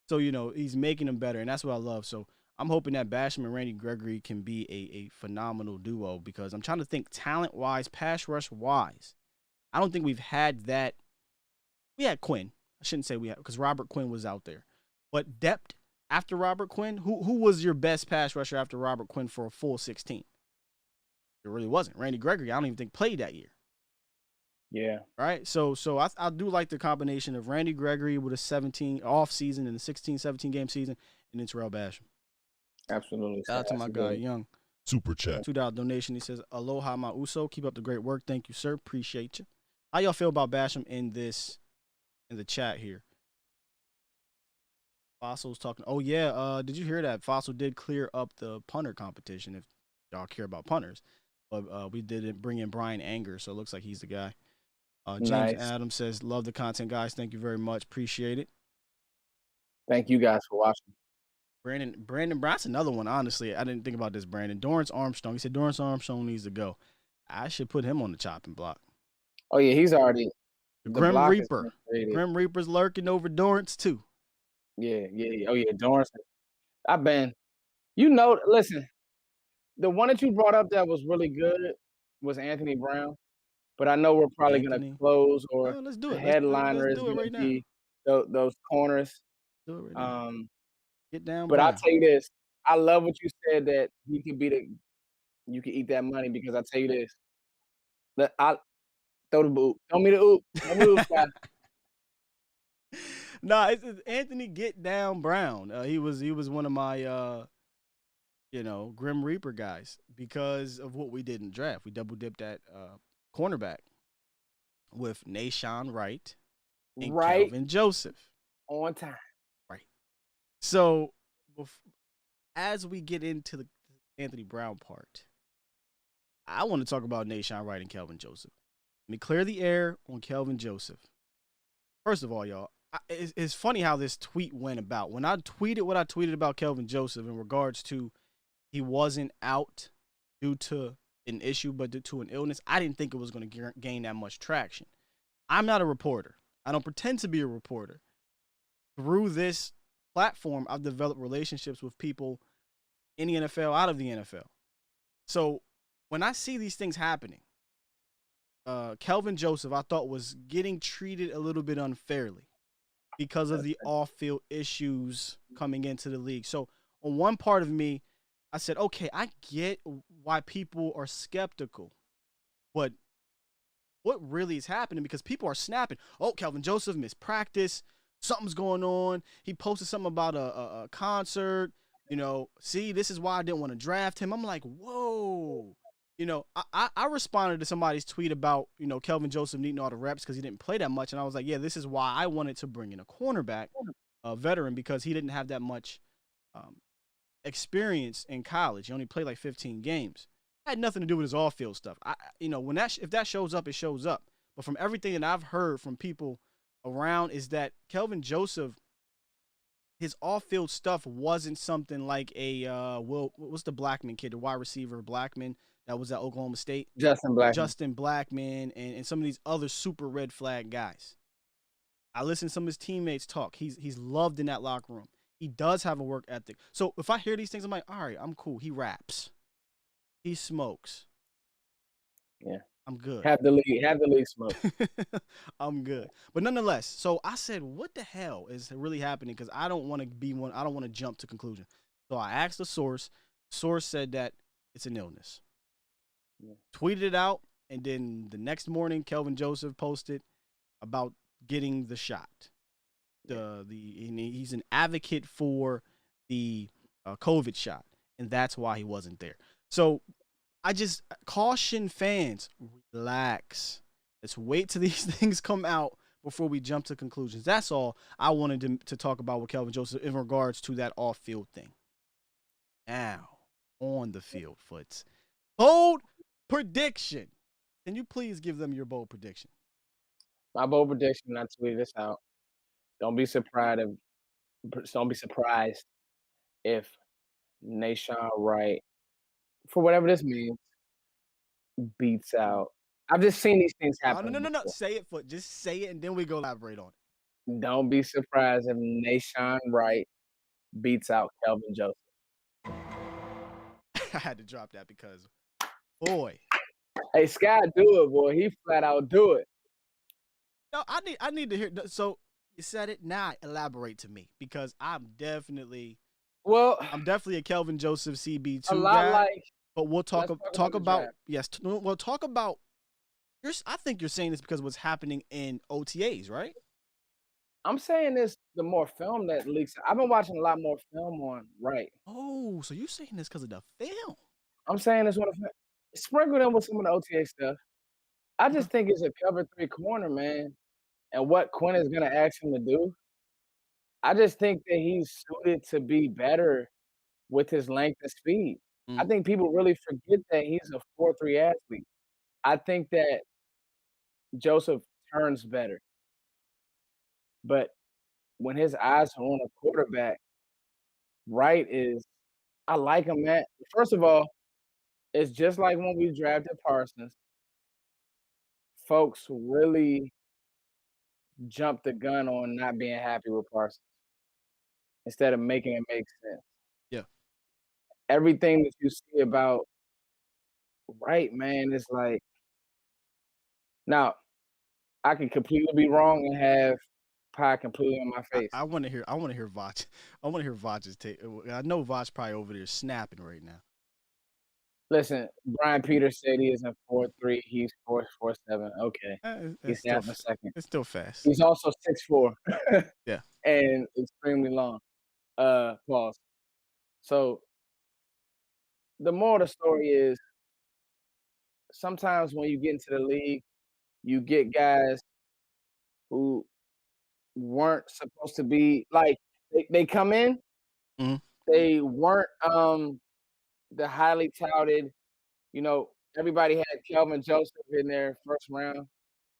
So, you know, he's making him better, and that's what I love. So I'm hoping that Basham and Randy Gregory can be a phenomenal duo, because I'm trying to think talent-wise, pass rush-wise. I don't think we've had that. We had Quinn. I shouldn't say we had, because Robert Quinn was out there. But depth after Robert Quinn, who was your best pass rusher after Robert Quinn for a full 16? It really wasn't. Randy Gregory, I don't even think played that year. Yeah. Right? So I do like the combination of Randy Gregory with a 17 off season and a 16, 17 game season, and then Terrell Basham. Absolutely. Shout out to my guy, Young. Super chat. $2 donation. He says, Aloha, my Uso. Keep up the great work. Thank you, sir. Appreciate you. How y'all feel about Basham in the chat here? Fossil's talking. Oh, yeah. Did you hear that? Fossil did clear up the punter competition, if y'all care about punters. But we did bring in Brian Anger, so it looks like he's the guy. James Nice. Adams says, love the content, guys. Thank you very much. Appreciate it. Thank you guys for watching. Brandon Brown's another one, honestly. I didn't think about this, Brandon. Dorrance Armstrong. He said Dorrance Armstrong needs to go. I should put him on the chopping block. Oh, yeah, he's already. The the Grim block has Reaper. been created. Grim Reaper's lurking over Dorrance, too. Yeah. Oh, yeah, Dorrance. I've been, listen, the one that you brought up that was really good was Anthony Brown. But I know we're probably going to close, or let's do the it. headliner Let's is do it going right to be those corners. Do it right now. Get down. But I'll Brown. tell you this. I love what you said, that you can eat that money, because I'll tell you this. I throw the boot. Throw me the oop. Throw me the oop, guys. Nah, it's Anthony Get Down Brown. He was one of my Grim Reaper guys, because of what we did in the draft. We double dipped at cornerback with Nashawn Wright and Kelvin Joseph. On time. Right. So as we get into the Anthony Brown part, I want to talk about Nashawn Wright and Kelvin Joseph. Let me clear the air on Kelvin Joseph. First of all, y'all, it's funny how this tweet went about. When I tweeted what I tweeted about Kelvin Joseph in regards to he wasn't out due to an issue, but due to an illness, I didn't think it was going to gain that much traction. I'm not a reporter. I don't pretend to be a reporter. Through this platform, I've developed relationships with people in the NFL, out of the NFL. So when I see these things happening, Kelvin Joseph, I thought, was getting treated a little bit unfairly because of the off-field issues coming into the league. So on one part of me, I said, okay, I get why people are skeptical, but what really is happening? Because people are snapping. Oh, Kelvin Joseph missed practice. Something's going on. He posted something about a concert. See, this is why I didn't want to draft him. I'm like, whoa. I responded to somebody's tweet about, Kelvin Joseph needing all the reps because he didn't play that much. And I was like, yeah, this is why I wanted to bring in a cornerback, a veteran, because he didn't have that much experience in college. He only played like 15 games. It had nothing to do with his off-field stuff. If that shows up, it shows up. But from everything that I've heard from people around is that Kelvin Joseph, his off-field stuff wasn't something like what's the Blackman kid, the wide receiver Blackman that was at Oklahoma State? Justin Blackman and some of these other super red flag guys. I listened to some of his teammates talk. He's loved in that locker room. He does have a work ethic. So if I hear these things, I'm like, all right, I'm cool. He raps. He smokes. Yeah. I'm good. Have the league smoke. I'm good. But nonetheless, so I said, what the hell is really happening? Because I don't want to be one. I don't want to jump to conclusion. So I asked the source. The source said that it's an illness. Yeah. Tweeted it out. And then the next morning, Kelvin Joseph posted about getting the shot. He's an advocate for the COVID shot. And that's why he wasn't there. So I just caution fans, relax. Let's wait till these things come out before we jump to conclusions. That's all I wanted to talk about with Kelvin Joseph in regards to that off-field thing. Now, on the field, Foots. Bold prediction. Can you please give them your bold prediction? My bold prediction, I tweeted this out. Don't be surprised if Nashawn Wright, for whatever this means, beats out. I've just seen these things No, happen no, no, no, no. before. Say it, Foot. Just say it, and then we go elaborate on it. Don't be surprised if Nashawn Wright beats out Kelvin Joseph. I had to drop that because, boy. Hey, Sky, do it, boy. He flat out do it. No, I need to hear. So you said it. Now elaborate to me because I'm definitely a Kelvin Joseph CB2 a lot guy. like. But we'll talk about yes. We'll talk about. I think you're saying this because of what's happening in OTAs, right? I'm saying this the more film that leaks. I've been watching a lot more film on Wright. Oh, so you're saying this because of the film? I'm saying this sprinkle them with some of the OTA stuff. I just think it's a cover 3 corner, man. And what Quinn is gonna ask him to do, I just think that he's suited to be better with his length and speed. I think people really forget that he's a 4.3 athlete. I think that Joseph turns better. But when his eyes are on a quarterback, Wright I like him, man. First of all, it's just like when we drafted Parsons. Folks really jumped the gun on not being happy with Parsons instead of making it make sense. Yeah. Everything that you see about Wright, man, is like now I can completely be wrong and have pie completely on my face. I want to hear Vach. I want to hear Vach's take. I know Vach probably over there snapping right now. Listen, Brian Peters said he isn't 4.3. He's 4.47. Okay, he's snapping a second. It's still fast. He's also 6'4". Yeah, and extremely long. Pause. So the moral of the story is sometimes when you get into the league, you get guys who weren't supposed to be like they come in, they weren't the highly touted, everybody had Kelvin Joseph in their first round.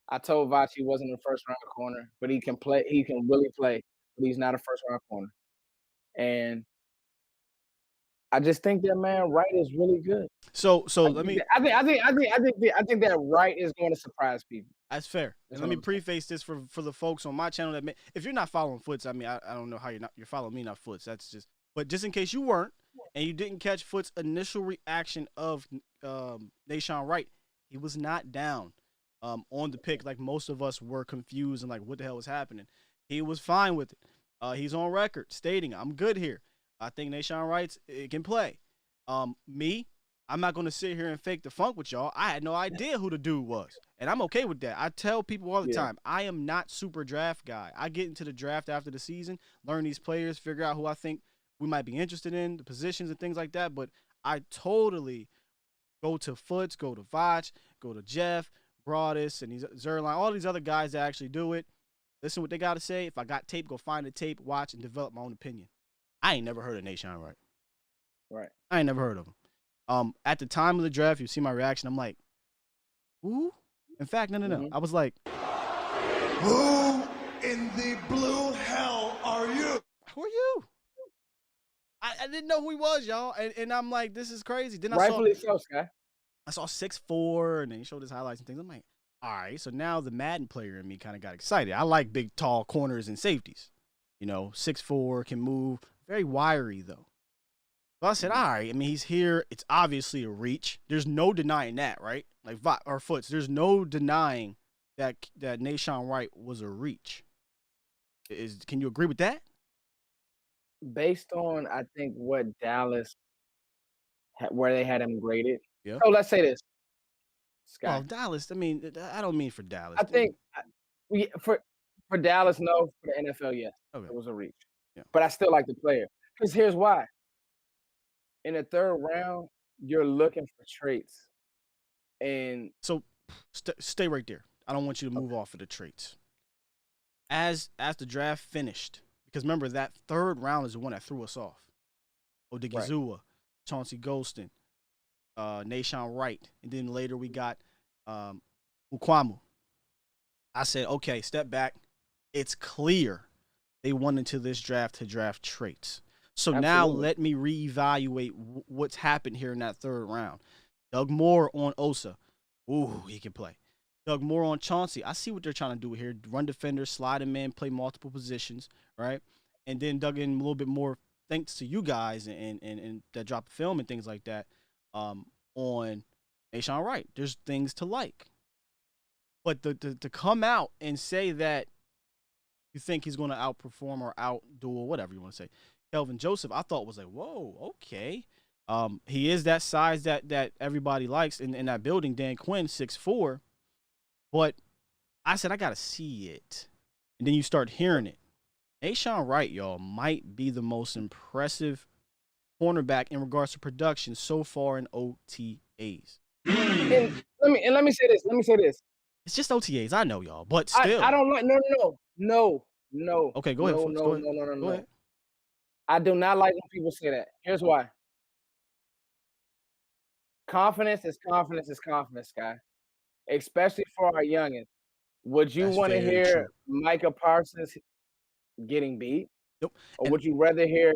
I told Vach he wasn't a first round corner, but he can really play, but he's not a first round corner. And I just think that man Wright is really good. So I think that Wright is going to surprise people. That's fair. And let me preface this for the folks on my channel that if you're not following Foots, I mean I don't know how you're following me, not Foots. But just in case you weren't and you didn't catch Foots' initial reaction of Nashawn Wright, he was not down on the pick like most of us were confused and like what the hell was happening. He was fine with it. He's on record stating, "I'm good here. I think Nashawn Wright can play." I'm not going to sit here and fake the funk with y'all. I had no idea who the dude was, and I'm okay with that. I tell people all the time, I am not super draft guy. I get into the draft after the season, learn these players, figure out who I think we might be interested in, the positions and things like that, but I totally go to Foots, go to Vach, go to Jeff, Broadus, and Zerline, all these other guys that actually do it. Listen what they got to say. If I got tape, go find the tape, watch, and develop my own opinion. I ain't never heard of Nashawn Wright. Right. I ain't never heard of him. At the time of the draft, you see my reaction. I'm like, who? In fact, no. I was like, who in the blue hell are you? Who are you? I didn't know who he was, y'all. And I'm like, this is crazy. Then Rightfully so, Sky. I saw 6'4", and then he showed his highlights and things. I'm like, all right. So now the Madden player in me kind of got excited. I like big, tall corners and safeties. 6'4", can move. Very wiry, though. So I said, all right. I mean, he's here. It's obviously a reach. There's no denying that, right? Like, or Foots, there's no denying that Nashawn Wright was a reach. Can you agree with that? Based on, I think, what Dallas, where they had him graded. Yeah. So let's say this, Scott. Well, Dallas, I mean, I don't mean for Dallas. I think for Dallas, no. For the NFL, yes. Okay. It was a reach. Yeah. But I still like the player. Because here's why. In the third round, you're looking for traits. And so stay right there. I don't want you to move off of the traits. As the draft finished, because remember, that third round is the one that threw us off. Odigizua, Chauncey Golston, Nashawn Wright, and then later we got Ukwamu. I said, okay, step back. It's clear they went into this draft to draft traits. So Absolutely. now let me reevaluate what's happened here in that third round. Doug Moore on Osa. Ooh, he can play. Doug Moore on Chauncey. I see what they're trying to do here. Run defender, slide him in, play multiple positions, right? And then dug in a little bit more thanks to you guys and that drop of film and things like that on Nahshon Wright. There's things to like. But to come out and say that you think he's going to outperform or outduel, whatever you want to say, Kelvin Joseph, I thought was like, whoa, okay. He is that size that everybody likes in that building. Dan Quinn, 6'4". But I said, I got to see it. And then you start hearing it. Nahshon Wright, y'all, might be the most impressive cornerback in regards to production so far in OTAs. And let me say this. It's just OTAs, I know, y'all, but still. I don't like no. Okay, go ahead. No. Ahead. I do not like when people say that. Here's why. Confidence is confidence, guy. Especially for our youngins. Would you want to hear Micah Parsons getting beat? Nope. Or would you rather hear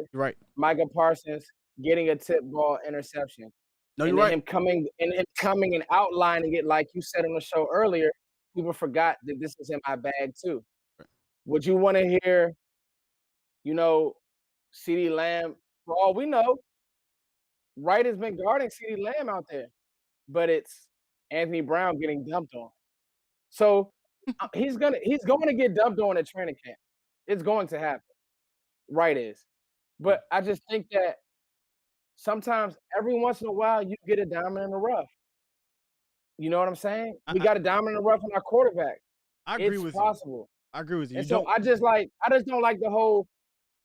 Micah Parsons getting a tip ball interception? No, you're right. Him coming and outlining it like you said on the show earlier. People forgot that this is in my bag too. Right. Would you want to hear, CeeDee Lamb? For all we know, Wright has been guarding CeeDee Lamb out there, but it's Anthony Brown getting dumped on. So he's going to get dumped on at training camp. It's going to happen. Wright is. But I just think that sometimes, every once in a while, you get a diamond in the rough. You know what I'm saying? We got a diamond in the rough in our quarterback. I agree with possible. you. I agree with you. And so I just don't like the whole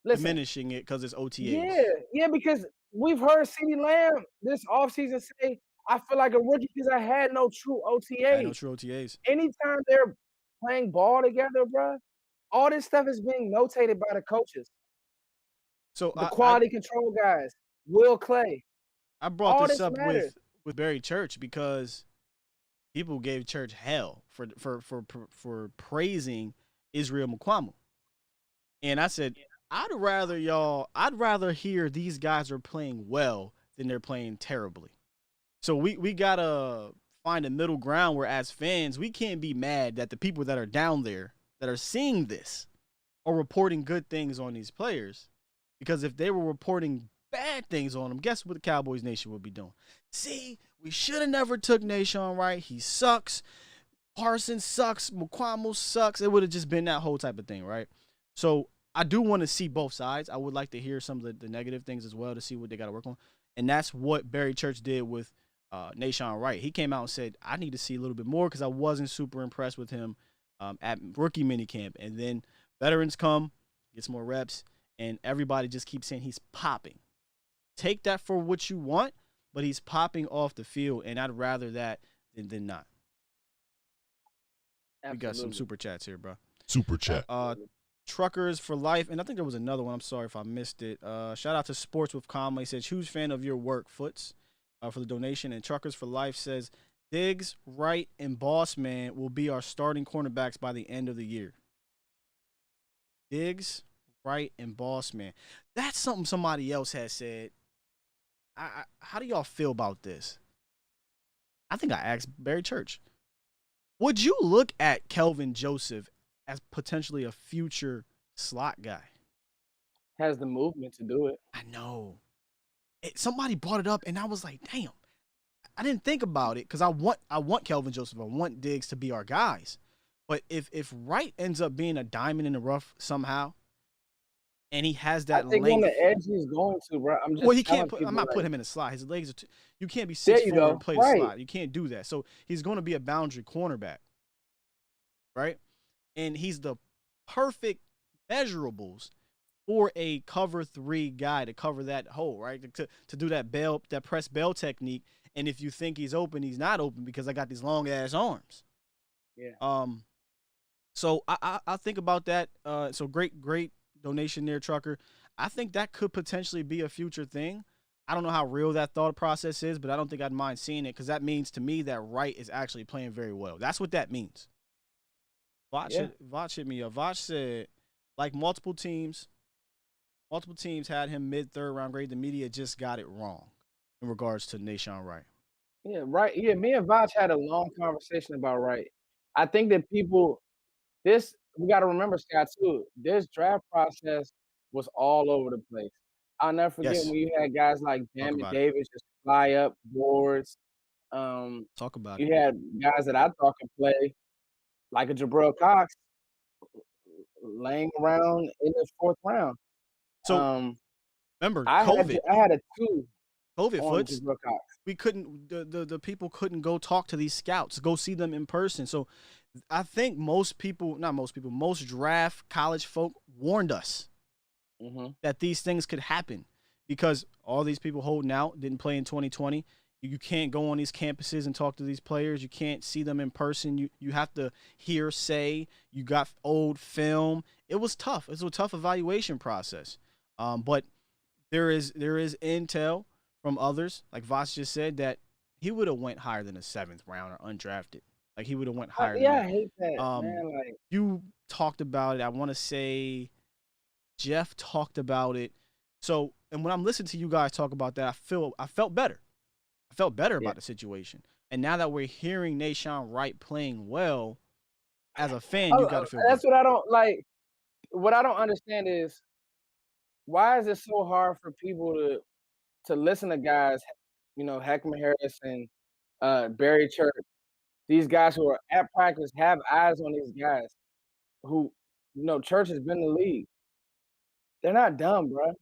diminishing it because it's OTAs. Yeah, because we've heard CeeDee Lamb this offseason say, I feel like a rookie because I had no true OTAs. Anytime they're playing ball together, bro, all this stuff is being notated by the coaches. So the quality control guys, Will Clay. I brought this up with Barry Church because people gave Church hell for praising Israel Mukuamu. And I said, I'd rather hear these guys are playing well than they're playing terribly. So we gotta find a middle ground where, as fans, we can't be mad that the people that are down there that are seeing this are reporting good things on these players. Because if they were reporting bad things on them, guess what the Cowboys Nation would be doing? See, we should have never took Nahshon Wright. He sucks. Parsons sucks. Mukuamu sucks. It would have just been that whole type of thing, right? So I do want to see both sides. I would like to hear some of the negative things as well to see what they got to work on. And that's what Barry Church did with Nahshon Wright. He came out and said, I need to see a little bit more because I wasn't super impressed with him at rookie minicamp. And then veterans come, gets more reps, and everybody just keeps saying he's popping. Take that for what you want, but he's popping off the field, and I'd rather that than not. Absolutely. We got some super chats here, bro. Super chat. Truckers for Life, and I think there was another one. I'm sorry if I missed it. Shout out to Sports with Conway. Says, huge fan of your work, Foots, for the donation. And Truckers for Life says, Diggs, Wright, and Bossman will be our starting cornerbacks by the end of the year. Diggs, Wright, and Bossman. That's something somebody else has said. How do y'all feel about this? I think I asked Barry Church. Would you look at Kelvin Joseph as potentially a future slot guy? Has the movement to do it. I know. Somebody brought it up, and I was like, damn. I didn't think about it because I want Kelvin Joseph. I want Diggs to be our guys. But if Wright ends up being a diamond in the rough somehow, and he has that length. On the edge he's going to, bro. He can't I'm not putting him in a slot. His legs are you can't be 6'4" and play the slot. You can't do that. So he's going to be a boundary cornerback. Right? And he's the perfect measurables for a cover 3 guy to cover that hole, right? To do that press bell technique. And if you think he's open, he's not open because I got these long ass arms. Yeah. So I think about that. So great donation there, Trucker. I think that could potentially be a future thing. I don't know how real that thought process is, but I don't think I'd mind seeing it because that means to me that Wright is actually playing very well. That's what that means. Vach hit me up. Vach said, like multiple teams had him mid-third round grade. The media just got it wrong in regards to Nahshon Wright. Yeah, right. Yeah, me and Voch had a long conversation about Wright. I think that we got to remember, Scott, too. This draft process was all over the place. I'll never forget Yes. when you had guys like Talk Damon about it. Davis just fly up boards. Talk about it. You had guys that I thought could play, like a Jabril Cox, laying around in the 4th round. So remember, I had a 2 COVID on foots. Jabril Cox. We couldn't. The people couldn't go talk to these scouts, go see them in person. So I think most draft college folk warned us that these things could happen because all these people holding out didn't play in 2020. You can't go on these campuses and talk to these players. You can't see them in person. You have to hear, say. You got old film. It was tough. It was a tough evaluation process. But there is intel from others, like Voss just said, that he would have went higher than the 7th round or undrafted. Like he would have went higher. I hate that, man. Like you talked about it. I want to say Jeff talked about it. So, and when I'm listening to you guys talk about that, I felt better. I felt better about the situation. And now that we're hearing Nahshon Wright playing well, as a fan, you got to feel that's good. what I don't like. What I don't understand is why is it so hard for people to listen to guys, Heckman Harris and Barry Church, these guys who are at practice, have eyes on these guys who, Church has been in the league. They're not dumb, bro.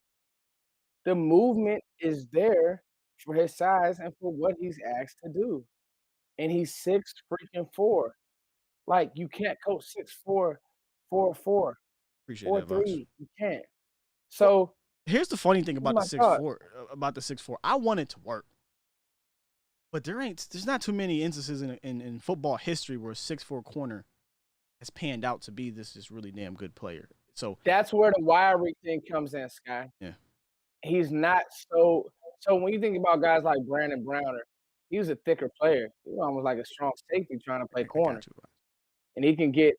The movement is there for his size and for what he's asked to do. And he's 6'4". Like, you can't coach 6'4", 4'4", Appreciate that, Voss. 4'3". You can't. So here's the funny thing about the 6'4", thought. 6'4". I want it to work. But there's not too many instances in football history where a 6'4" corner has panned out to be this really damn good player. So that's where the wiry thing comes in, Sky. Yeah. He's not so when you think about guys like Brandon Browner, he was a thicker player. He was almost like a strong safety trying to play corner. And he can get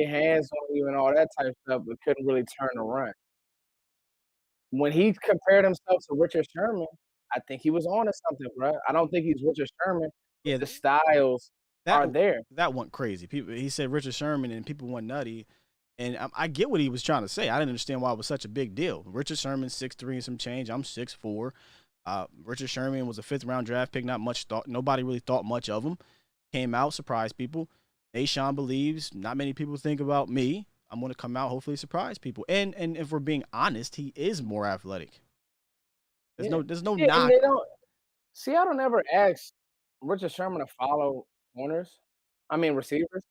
hands on you and all that type of stuff, but couldn't really turn a run. When he compared himself to Richard Sherman, I think he was on to something, bro. I don't think he's Richard Sherman. Yeah, the styles are there. That went crazy. He said Richard Sherman, and people went nutty. And I get what he was trying to say. I didn't understand why it was such a big deal. Richard Sherman, 6'3" and some change. I'm 6'4". Richard Sherman was a 5th-round draft pick. Nobody really thought much of him. Came out, surprised people. Nahshon believes not many people think about me. I'm going to come out, hopefully surprise people. And if we're being honest, he is more athletic. There's no knock. Seattle never asked Richard Sherman to follow receivers.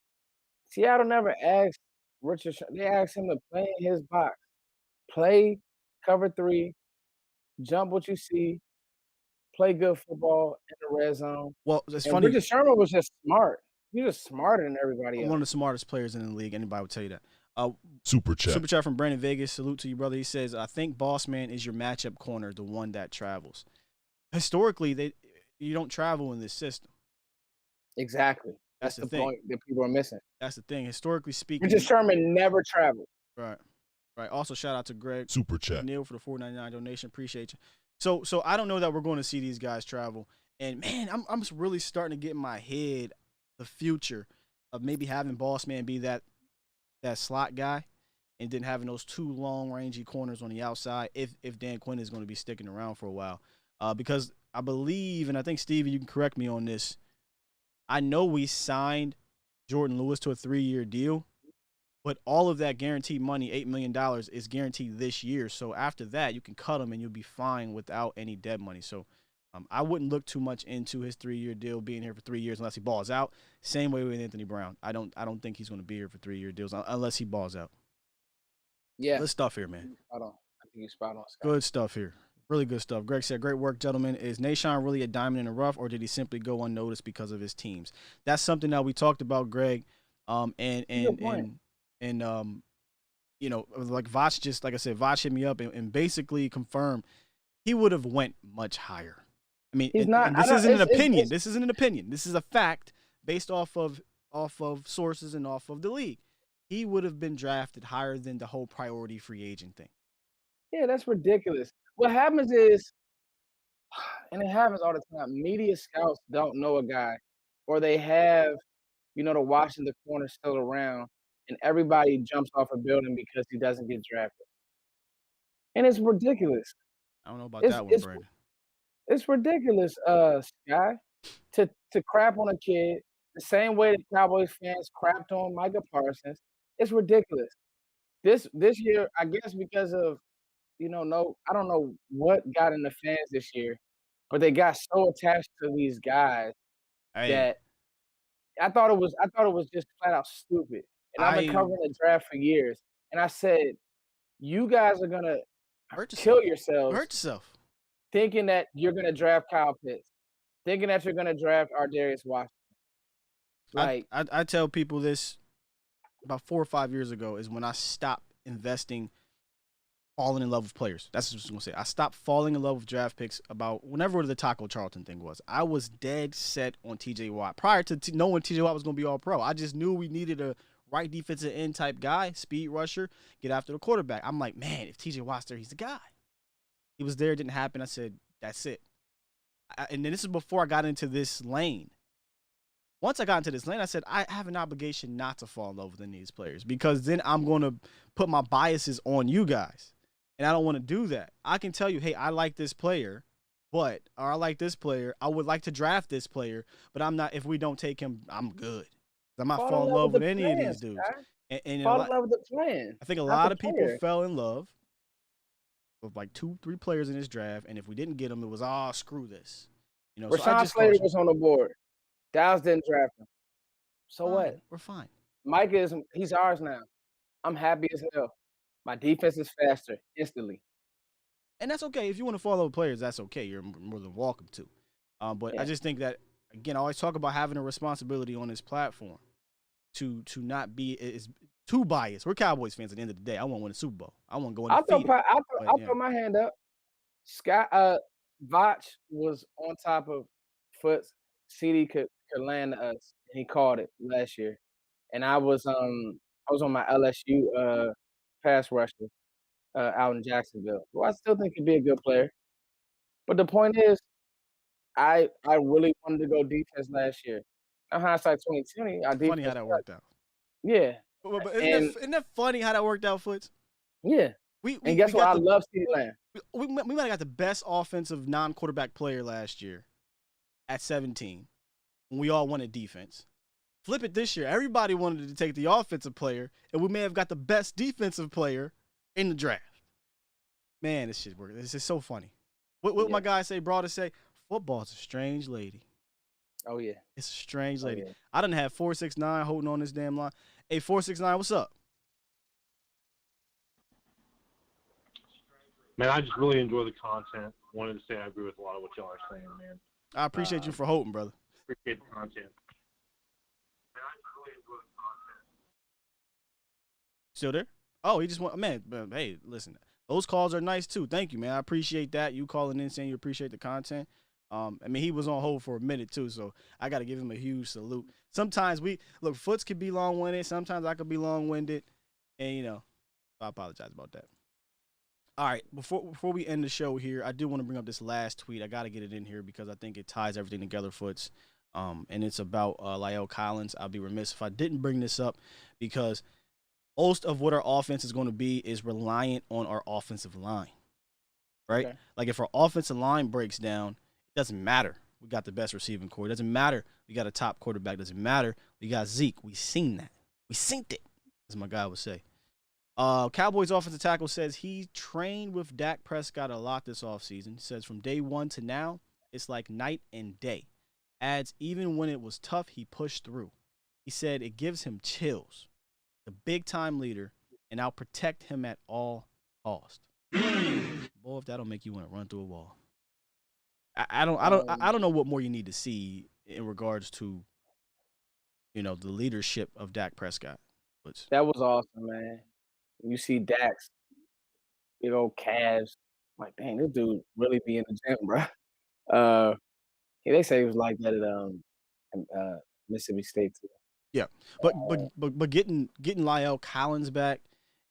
Seattle never asked Richard Sherman. They asked him to play in his box. Play cover 3, jump what you see, play good football in the red zone. Well, it's funny. Richard Sherman was just smart. He was smarter than everybody else. One of the smartest players in the league. Anybody would tell you that. Super chat from Brandon Vegas. Salute to you, brother. He says, I think Boss Man is your matchup corner, the one that travels. Historically, you don't travel in this system. Exactly. That's the point that people are missing. That's the thing. Historically speaking, Richard Sherman never traveled. Right. Also, shout out to Greg Super chat Neil for the $4.99 donation. Appreciate you. So I don't know that we're going to see these guys travel. And man, I'm really starting to get in my head the future of maybe having Boss Man be that slot guy, and then having those 2 long rangy corners on the outside. If Dan Quinn is going to be sticking around for a while, because I believe, and I think Stevie, you can correct me on this. I know we signed Jordan Lewis to a 3-year deal, but all of that guaranteed money, $8 million, is guaranteed this year. So after that, you can cut him and you'll be fine without any dead money. So I wouldn't look too much into his 3-year deal being here for 3 years unless he balls out. Same way with Anthony Brown. I don't think he's going to be here for 3-year deals unless he balls out. Yeah. Good stuff here, man. I think you're spot on, Scott. Good stuff here. Really good stuff. Greg said, great work, gentlemen. Is Nahshon really a diamond in the rough, or did he simply go unnoticed because of his teams? That's something that we talked about, Greg. Like Voch just, like I said, Voch hit me up and basically confirmed he would have went much higher. I mean, this isn't an opinion. This isn't an opinion. This is a fact based off of sources and off of the league. he would have been drafted higher than the whole priority free agent thing. Yeah, that's ridiculous. What happens is, and it happens all the time, media scouts don't know a guy, or they have, the Washington corner still around, and everybody jumps off a building because he doesn't get drafted. And it's ridiculous. I don't know about It's that one, it's Brandon. it's ridiculous, Sky, to crap on a kid the same way that Cowboys fans crapped on Micah Parsons. It's ridiculous. This year, I guess because of, no, I don't know what got in the fans this year, but they got so attached to these guys Hey, that I thought it was just flat out stupid. And I've been I covering the draft for years, and I said, "You guys are gonna hurt kill yourself. yourselves Hurt yourself. thinking that you're gonna draft Kyle Pitts, thinking that you're gonna draft Ardarius Washington." Like, I tell people this about 4 or 5 years ago is when I stopped investing, falling in love with players. That's what I was going to say. I stopped falling in love with draft picks about whenever the Taco Charlton thing was. I was dead set on TJ Watt. Prior to knowing TJ Watt was going to be all pro, I just knew we needed a right defensive end type guy, speed rusher, get after the quarterback. I'm like, man, if TJ Watt's there, he's the guy. He was there, it didn't happen. I said, that's it. And then this is before I got into this lane. Once I got into this lane, I said, I have an obligation not to fall in love with any of these players because then I'm going to put my biases on you guys. And I don't want to do that. I can tell you, hey, I like this player, or I like this player. I would like to draft this player, but I'm not. If we don't take him, I'm good. I'm not falling in love with any of these dudes. And fall in love with the plan. I think a lot of people fell in love with like 2-3 players in this draft, and if we didn't get them, it was, screw this. Rashawn Slater was on the board. Dallas didn't draft him. So fine. what? We're fine. Mike he's ours now. I'm happy as hell. My defense is faster instantly. And that's okay. If you want to follow players, that's okay. You're more than welcome to. But I just think that, again, I always talk about having a responsibility on this platform to not be is too biased. We're Cowboys fans at the end of the day. I want to win a Super Bowl. I want to go undefeated. I'll throw my hand up. Vach was on top of Foots. CeeDee could land us, and he called it last year. And I was on my LSU pass rusher out in Jacksonville, who I still think could be a good player. But the point is, I really wanted to go defense last year. Now hindsight 2020, our defense. Funny how that worked out. Yeah. But isn't that funny how that worked out, Foots? Yeah. And guess what? I love CeeDee Lamb. We might have got the best offensive non-quarterback player last year at 17 when we all wanted defense. Flip it this year. Everybody wanted to take the offensive player, and we may have got the best defensive player in the draft. Man, this shit works. This is so funny. What my guy say, broad to say, football's a strange lady. Oh, yeah. It's a strange lady. Yeah. I done have 469 holding on this damn line. Hey, 469, what's up? Man, I just really enjoy the content. Wanted to say I agree with a lot of what y'all are saying, man. I appreciate you for holding, brother. Appreciate the content. Still there? Oh, he just want, man, hey, listen, those calls are nice too. Thank you, man. I appreciate that. You calling in saying you appreciate the content. I mean, he was on hold for a minute too, so I got to give him a huge salute. Sometimes Foots could be long-winded. Sometimes I could be long-winded, and I apologize about that. All right, before we end the show here, I do want to bring up this last tweet. I got to get it in here because I think it ties everything together, Foots. And it's about La'el Collins. I'll be remiss if I didn't bring this up because most of what our offense is going to be is reliant on our offensive line, right? Okay. Like if our offensive line breaks down, it doesn't matter. We got the best receiving core. It doesn't matter. We got a top quarterback. It doesn't matter. We got Zeke. We seen that. We synced it, as my guy would say. Cowboys offensive tackle says he trained with Dak Prescott a lot this offseason. Says from day one to now, it's like night and day. Adds even when it was tough, he pushed through. He said it gives him chills. The big-time leader, and I'll protect him at all cost. Boy, if that'll make you want to run through a wall. I don't know what more you need to see in regards to, the leadership of Dak Prescott. That was awesome, man. You see Dak's big old calves. I'm like, dang, this dude really be in the gym, bro. They say he was like that at Mississippi State too. Yeah, but getting Lyle Collins back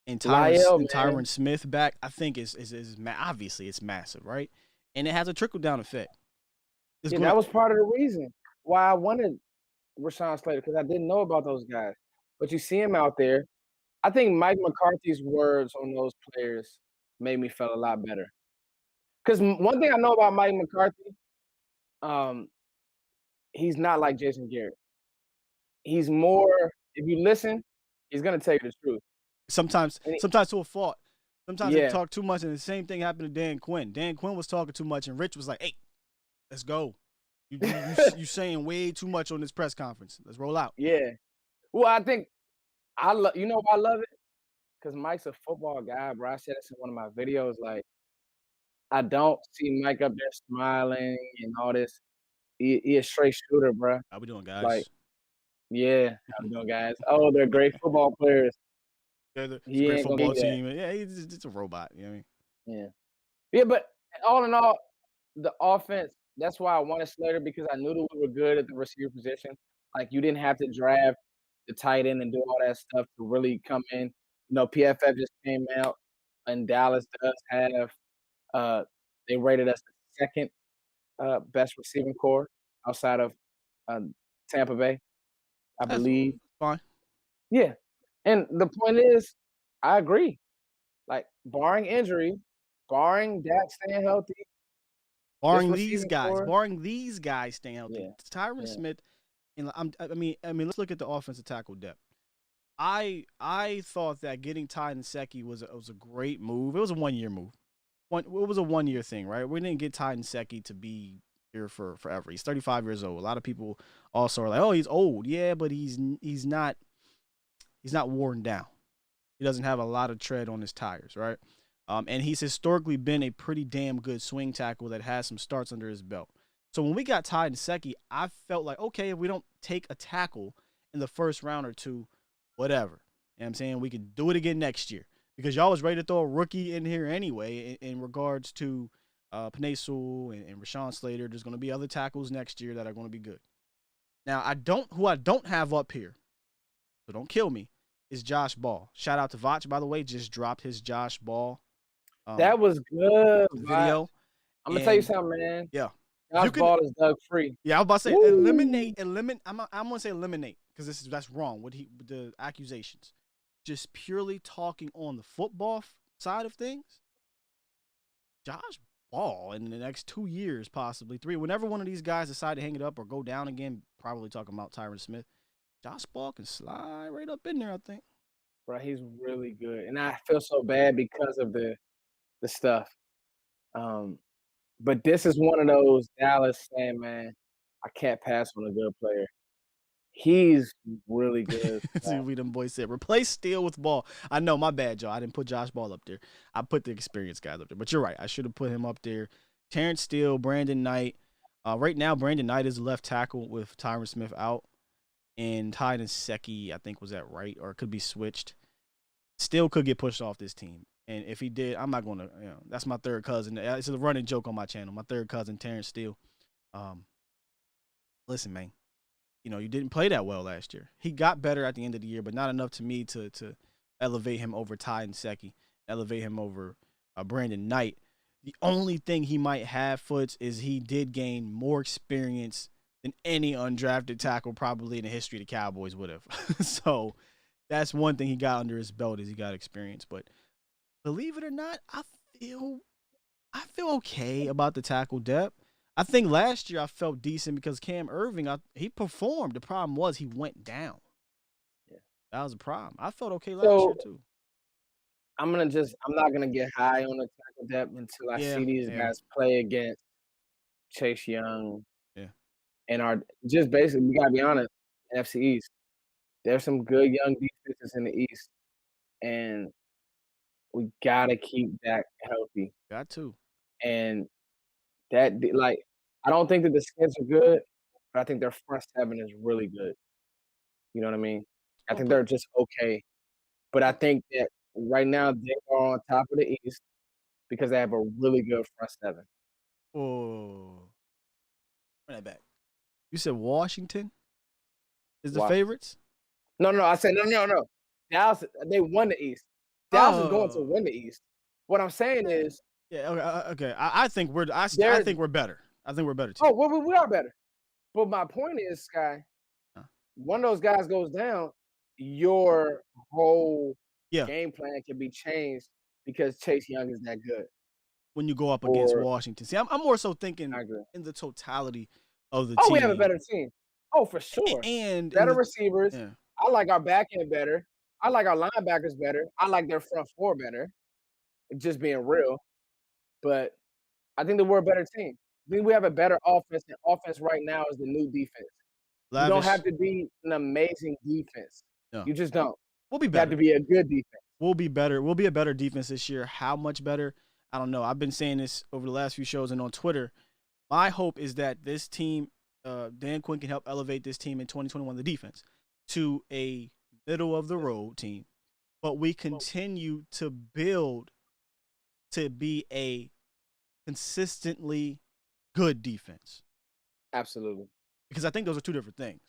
and Lyle, Tyron man. Smith back, I think is obviously it's massive, right? And it has a trickle down effect. Yeah, that was part of the reason why I wanted Rashawn Slater, because I didn't know about those guys. But you see him out there. I think Mike McCarthy's words on those players made me feel a lot better. Because one thing I know about Mike McCarthy, he's not like Jason Garrett. He's more, if you listen, he's gonna tell you the truth. Sometimes to a fault. Sometimes they Yeah. talk too much, and the same thing happened to Dan Quinn. Dan Quinn was talking too much, and Rich was like, "Hey, let's go. You saying way too much on this press conference. Let's roll out." Yeah. Well, I think you know why I love it? Because Mike's a football guy, bro. I said this in one of my videos. Like, I don't see Mike up there smiling and all this. He a straight shooter, bro. How we doing, Like, guys? yeah, how we doing, guys? Oh, they're great football players. It's a He great ain't gonna football give you that. team. Yeah, he's just a robot. You know what I mean? Yeah. Yeah, but all in all, the offense, that's why I wanted Slater, because I knew that we were good at the receiver position. Like, you didn't have to draft the tight end and do all that stuff to really come in. You know, PFF just came out, and Dallas does have they rated us the second best receiving core outside of Tampa Bay, I That's believe. fine. Yeah. And the point is, I agree. Like, barring injury, barring Dak staying healthy, Barring these receiving guys, core- staying healthy, Yeah. Tyron Yeah. Smith. And I mean, let's look at the offensive tackle depth. I thought that getting Ty Nsekhe was a great move. It was a 1-year move. It was a 1-year thing, right? We didn't get Ty Nsekhe to be here for forever. He's 35 years old. A lot of people also are like, "Oh, he's old." Yeah, but he's not worn down. He doesn't have a lot of tread on his tires, right? And he's historically been a pretty damn good swing tackle that has some starts under his belt. So when we got Ty Nsekhe, I felt like, okay, if we don't take a tackle in the first round or two, whatever. You know what I'm saying? We could do it again next year. Because y'all was ready to throw a rookie in here anyway in regards to Penei Sewell and Rashawn Slater. There's going to be other tackles next year that are going to be good. Now, who I don't have up here, so don't kill me, is Josh Ball. Shout out to Vach, by the way, just dropped his Josh Ball That was good, video. I'm gonna tell you something, man. Yeah. Josh Ball is Doug free. Yeah, I was about to say eliminate. I'm gonna say eliminate because that's wrong. With the accusations, just purely talking on the football side of things. Josh Ball in the next 2 years, possibly 3, whenever one of these guys decide to hang it up or go down again, probably talking about Tyron Smith. Josh Ball can slide right up in there, I think. Bro, he's really good, and I feel so bad because of the stuff. But this is one of those Dallas saying, man, I can't pass on a good player. He's really good. See what them boys said. Replace Steele with Ball. I know, my bad, Joe. I didn't put Josh Ball up there. I put the experienced guys up there. But you're right. I should have put him up there. Terrence Steele, Brandon Knight. Right now, Brandon Knight is left tackle with Tyron Smith out. And Ty Nsekhe, I think, was at right, or it could be switched. Steele could get pushed off this team. And if he did, I'm not going to, that's my third cousin. It's a running joke on my channel. My third cousin, Terrence Steele. Listen, man, you didn't play that well last year. He got better at the end of the year, but not enough to me to elevate him over Ty Nsekhe, elevate him over Brandon Knight. The only thing he might have, Foots, is he did gain more experience than any undrafted tackle probably in the history of the Cowboys would have. So that's one thing he got under his belt is he got experience. But believe it or not, I feel okay about the tackle depth. I think last year I felt decent because Cam Irving, he performed. The problem was he went down. Yeah, that was a problem. I felt okay last year too. I'm not gonna get high on the tackle depth until I see these guys play against Chase Young. Yeah, and just basically, we gotta be honest, NFC East. There's some good young defenses in the East, and we gotta keep that healthy. Got to. And that, like, I don't think that the Skins are good, but I think their front seven is really good. You know what I mean? I think they're just okay. But I think that right now they are on top of the East because they have a really good front seven. Oh, run that back. You said Washington is the Washington. favorites? No. I said no. Dallas, they won the East. Dallas is going to win the East. What I'm saying is, okay. I think we're better. I think we're better too. Oh, well, we are better. But my point is, Sky, one of those guys goes down, your whole game plan can be changed because Chase Young is that good. When you go up against Washington. See, I'm more so thinking in the totality of the team. We have a better team. Oh, for sure. And better receivers. Yeah. I like our back end better. I like our linebackers better. I like their front four better. Just being real. But I think that we're a better team. I think we have a better offense, and offense right now is the new defense. You don't have to be an amazing defense. No. You just don't. We'll be better. You have to be a good defense. We'll be better. We'll be a better defense this year. How much better? I don't know. I've been saying this over the last few shows and on Twitter. My hope is that this team, Dan Quinn can help elevate this team in 2021, the defense, to a middle-of-the-road team. But we continue to build to be a consistently good defense. Absolutely. Because I think those are two different things.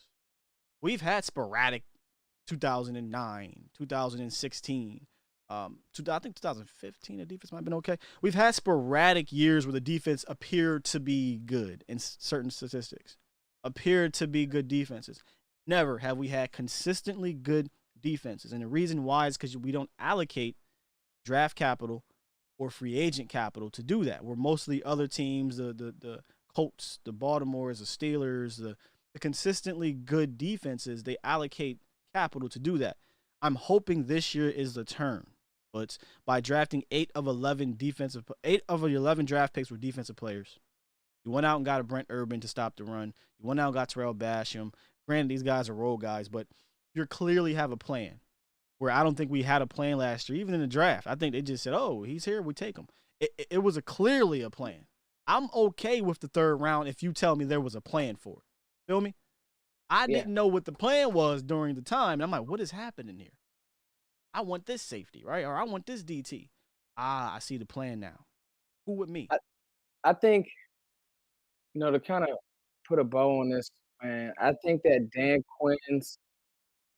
We've had sporadic 2009, 2016, I think 2015, the defense might have been okay. We've had sporadic years where the defense appeared to be good in certain statistics, appeared to be good defenses. Never have we had consistently good defenses. And the reason why is because we don't allocate draft capital or free agent capital to do that. We're mostly other teams, the Colts, the Baltimores, the Steelers, the consistently good defenses, they allocate capital to do that. I'm hoping this year is the turn. But by drafting 8 of 11 draft picks were defensive players. You went out and got a Brent Urban to stop the run. You went out and got Terrell Basham. Granted, these guys are role guys, but you clearly have a plan. Where I don't think we had a plan last year, even in the draft. I think they just said, "Oh, he's here, we take him." It was clearly a plan. I'm okay with the third round if you tell me there was a plan for it. Feel me? I didn't know what the plan was during the time. And I'm like, what is happening here? I want this safety, right? Or I want this DT. I see the plan now. Who with me? I think, to kind of put a bow on this, man, I think that Dan Quinn's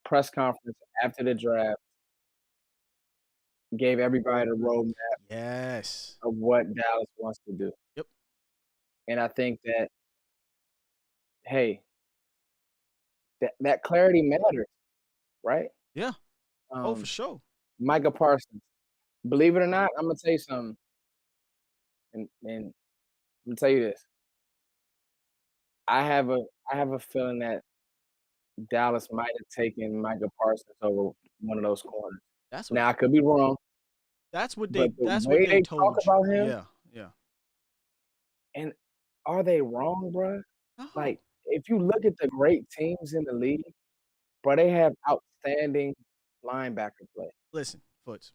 press conference after the draft gave everybody the roadmap of what Dallas wants to do. Yep. And I think that, hey, that clarity matters, right? Yeah. For sure. Micah Parsons. Believe it or not, I'm going to tell you something. And I'm going to tell you this. I have a feeling that Dallas might have taken Micah Parsons over one of those corners. Now I could be wrong. That's what they told talk about him. Yeah. And are they wrong, bro? No. Like, if you look at the great teams in the league, bro, they have outstanding linebacker play. Listen, Foots.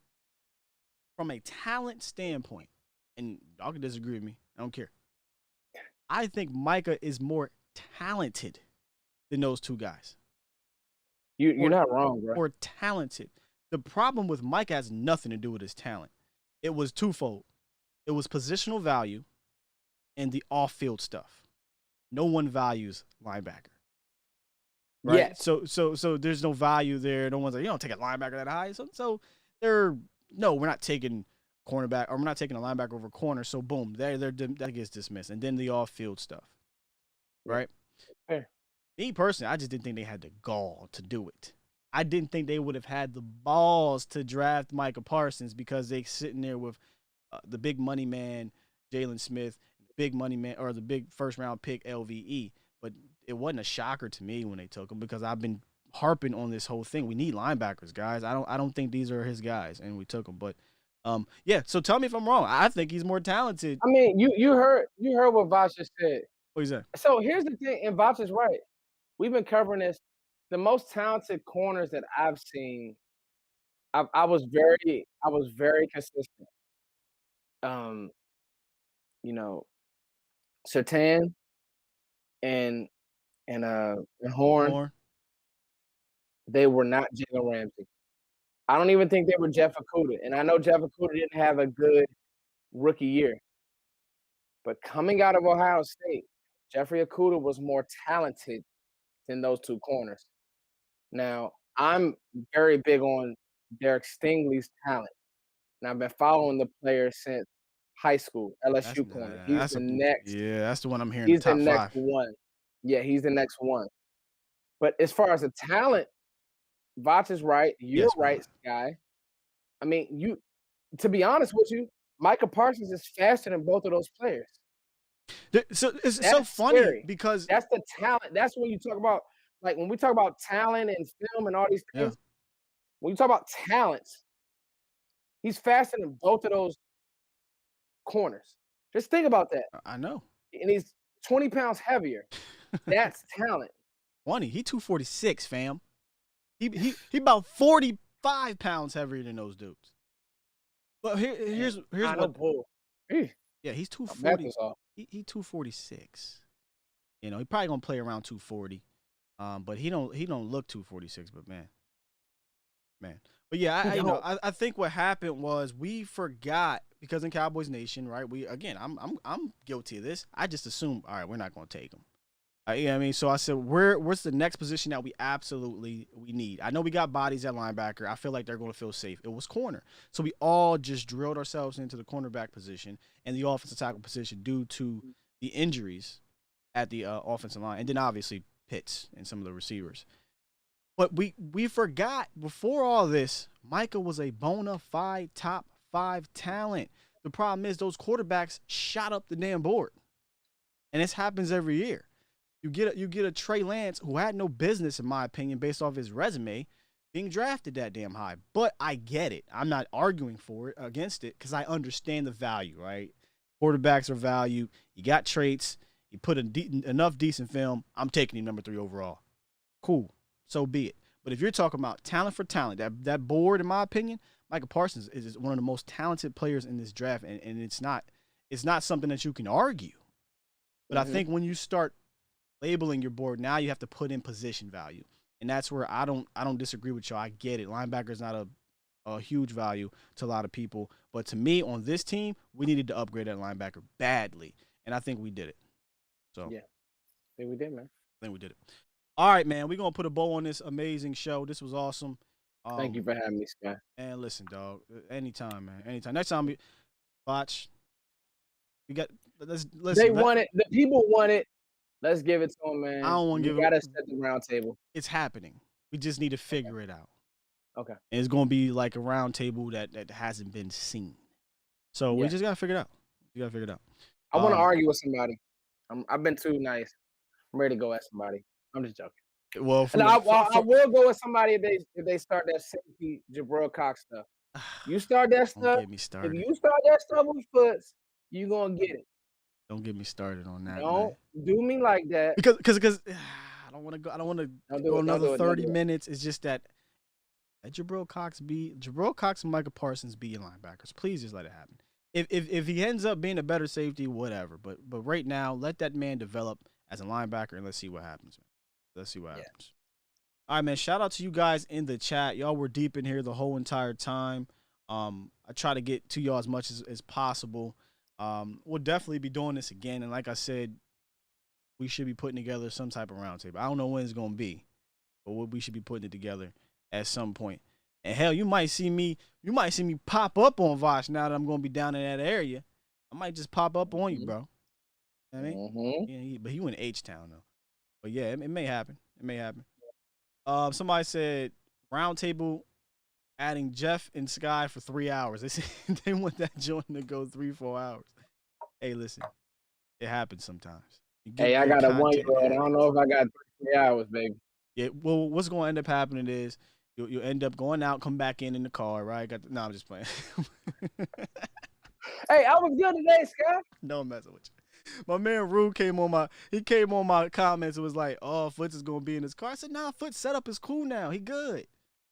From a talent standpoint, and y'all can disagree with me, I don't care. I think Micah is more talented than those two guys. You're not wrong, bro. Or talented. The problem with Micah has nothing to do with his talent. It was twofold. It was positional value and the off-field stuff. No one values linebacker. Right? Yeah. So there's no value there. No one's like, you don't take a linebacker that high. So we're not taking cornerback, or we're not taking a linebacker over corner. So boom, that gets dismissed. And then the off-field stuff. Right? Fair. Me personally, I just didn't think they had the gall to do it. I didn't think they would have had the balls to draft Micah Parsons because they sitting there with the big money man, Jalen Smith, big money man, or the big first round pick, LVE. But it wasn't a shocker to me when they took him because I've been harping on this whole thing. We need linebackers, guys. I don't think these are his guys, and we took him. But so tell me if I'm wrong. I think he's more talented. I mean, you heard what Voch just said. What is that? So here's the thing, and Voch is right. We've been covering this. The most talented corners that I've seen, I was very consistent. Surtain and Horn, they were not Jalen Ramsey. I don't even think they were Jeff Okudah. And I know Jeff Okudah didn't have a good rookie year. But coming out of Ohio State, Jeffrey Okudah was more talented than those two corners. Now, I'm very big on Derek Stingley's talent, and I've been following the player since high school. LSU corner. He's That's the a next. yeah. That's the one I'm hearing. The He's the top next 5. one. Yeah, he's the next one. But as far as the talent, Voch is right. You're Yes, right, Brian. Sky. I mean, to be honest with you, Micah Parsons is faster than both of those players. So it's That's so funny scary. because That's the talent. That's when you talk about, like, when we talk about talent and film and all these things. When you talk about talents, he's faster than both of those corners. Just think about that. I know. And he's 20 pounds heavier. That's talent. 20. He 246, fam. He about 45 pounds heavier than those dudes. But here's what. Yeah, he's 240. He 246. You know, he probably gonna play around 240. But he don't look 246. But man. But yeah, I think what happened was we forgot, because in Cowboys Nation, right? I'm guilty of this. I just assumed, all right, we're not gonna take him. Yeah, I mean, so I said, what's the next position that we absolutely need? I know we got bodies at linebacker. I feel like they're going to feel safe. It was corner. So we all just drilled ourselves into the cornerback position and the offensive tackle position due to the injuries at the offensive line. And then obviously Pitts and some of the receivers. But we forgot, before all this, Micah was a bona fide top 5 talent. The problem is those quarterbacks shot up the damn board. And this happens every year. You get a Trey Lance who had no business, in my opinion, based off his resume, being drafted that damn high. But I get it. I'm not arguing against it, because I understand the value, right? Quarterbacks are value. You got traits. You put enough decent film. I'm taking him number 3 overall. Cool. So be it. But if you're talking about talent for talent, that board, in my opinion, Micah Parsons is one of the most talented players in this draft, and it's not something that you can argue. But I think when you start labeling your board, now you have to put in position value, and that's where I don't disagree with y'all. I get it. Linebacker is not a huge value to a lot of people, but to me, on this team, we needed to upgrade that linebacker badly, and I think we did it. So yeah, I think we did, man. I think we did it. All right, man. We're gonna put a bow on this amazing show. This was awesome. Thank you for having me, Scott. And listen, dog. Anytime, man. Anytime. Next time, watch. We got. Listen. They want it. The people want it. Let's give it to them, man. I don't want to give it. You gotta set the round table. It's happening. We just need to figure it out. Okay. And it's gonna be like a round table that hasn't been seen. So we just gotta figure it out. You gotta figure it out. I want to argue with somebody. I've been too nice. I'm ready to go at somebody. I'm just joking. Well, I will go with somebody if they start that safety Jabril Cox stuff. You start that stuff. Don't get me started. If you start that stuff with Foots, you gonna get it. Don't get me started on that. Don't do me like that. Because I don't want to go. I don't want to go another 30 minutes. It's just that Jabril Cox and Micah Parsons be your linebackers. Please just let it happen. If he ends up being a better safety, whatever. But right now, let that man develop as a linebacker, and let's see what happens, man. Let's see what happens. All right, man. Shout out to you guys in the chat. Y'all were deep in here the whole entire time. I try to get to y'all as much as possible. We'll definitely be doing this again. And like I said, we should be putting together some type of roundtable. I don't know when it's going to be, but we should be putting it together at some point. And hell, you might see me pop up on Vosh now that I'm going to be down in that area. I might just pop up on you, bro. You know what I mean? Yeah, but he went to H-Town, though. But yeah, it may happen. It may happen. Somebody said roundtable adding Jeff and Sky for 3 hours. They want that joint to go 3-4 hours. Hey, listen, it happens sometimes. Hey, I got a 1-year-old. I don't know if I got 3 hours, baby. Yeah. Well, what's going to end up happening is you'll end up going out, come back in the car, right? No, I'm just playing. Hey, I was good today, Sky. No, I'm messing with you. My man Rue came on my comments and was like, "Oh, Foots is gonna be in his car." I said, "Nah, Foots setup is cool now. He good.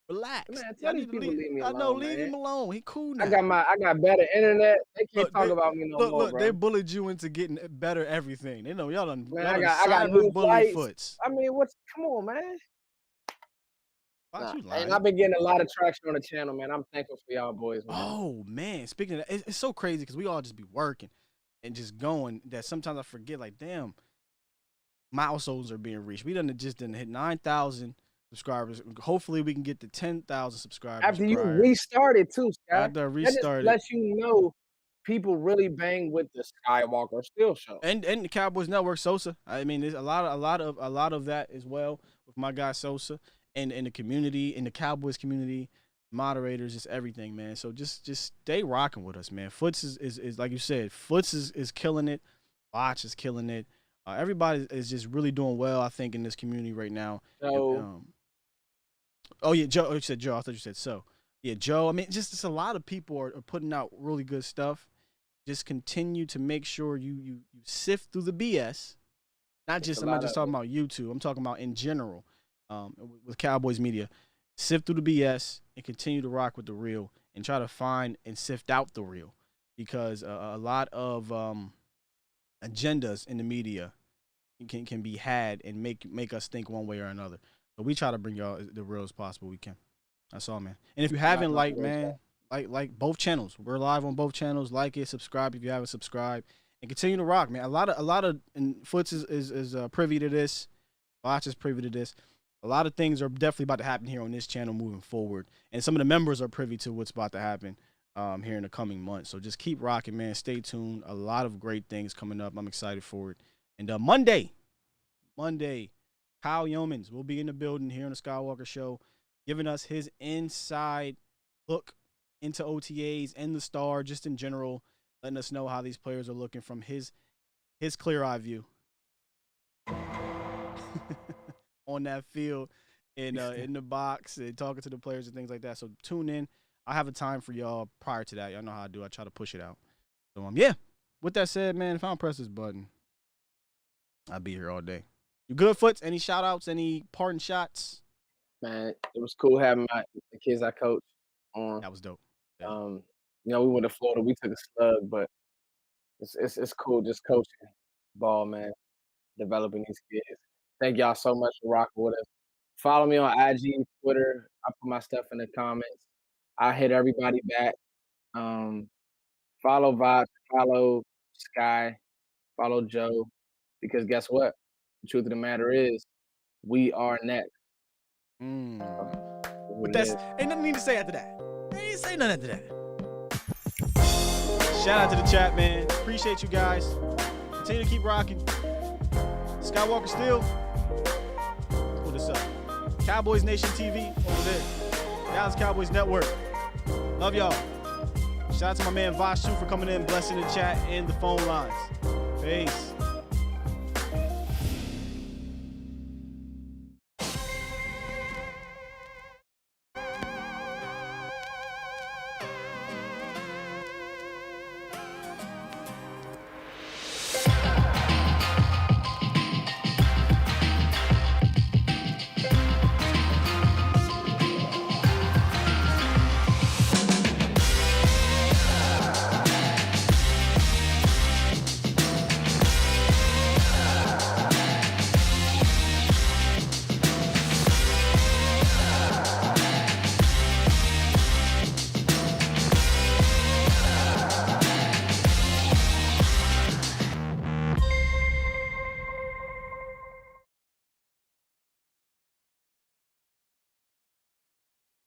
Relax." Man, tell these people leave me alone. I know, leave him alone. He cool now. I got better internet. They can't talk about me no more, bro. They bullied you into getting better everything. They know y'all done. Man, I got new flights. Foots. I mean, come on, man. And I've been getting a lot of traction on the channel, man. I'm thankful for y'all boys, man. Oh man, speaking of that, it's so crazy because we all just be working and just going that sometimes I forget, like, damn, milestones are being reached. We didn't hit 9,000 subscribers. Hopefully, we can get to 10,000 subscribers. After you restarted too, Sky. After I That just restarted. lets you know people really bang with the Skywalker Steele show. And the Cowboys Network, Sosa. I mean, there's a lot of that as well with my guy Sosa and in the community, in the Cowboys community, moderators, just everything, man. So just stay rocking with us, man. Foots is like you said, Foots is killing it. Botch is killing it. Everybody is just really doing well, I think, in this community right now. So, oh yeah, Joe. You said Joe. I thought you said so. Yeah, Joe. I mean, just a lot of people are putting out really good stuff. Just continue to make sure you sift through the BS. I'm not just talking about YouTube. I'm talking about in general with Cowboys media. Sift through the BS and continue to rock with the real and try to find and sift out the real, because a lot of agendas in the media can be had and make us think one way or another. But we try to bring y'all the real as possible we can. That's all, man. And if you haven't, like both channels, we're live on both channels. Like it, subscribe if you haven't subscribed, and continue to rock, man. A lot of and Foots is privy to this. Botch is privy to this. A lot of things are definitely about to happen here on this channel moving forward, and some of the members are privy to what's about to happen here in the coming months. So just keep rocking, man. Stay tuned. A lot of great things coming up. I'm excited for it. And Monday, Kyle Yeomans will be in the building here on the Skywalker Show, giving us his inside look into OTAs and the Star, just in general, letting us know how these players are looking from his clear eye view on that field, in the box, and talking to the players and things like that. So tune in. I have a time for y'all prior to that. Y'all know how I do. I try to push it out. So yeah. With that said, man, if I don't press this button, I'll be here all day. You good, Foots? Any shout outs? Any parting shots? Man, it was cool having the kids I coach on. That was dope. Yeah. We went to Florida. We took a slug, but it's cool just coaching ball, man. Developing these kids. Thank y'all so much for rocking with us. Follow me on IG, Twitter. I put my stuff in the comments. I hit everybody back. Follow Vox, follow Sky, follow Joe, because guess what? The truth of the matter is, we are next. But ain't nothing need to say after that. Ain't say nothing after that. Shout out to the chat, man. Appreciate you guys. Continue to keep rocking. Skywalker Steele. Pull this up. Cowboys Nation TV over there. Dallas Cowboys Network. Love y'all. Shout out to my man Vosh too for coming in, blessing the chat and the phone lines. Peace.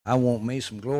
I want me some glory.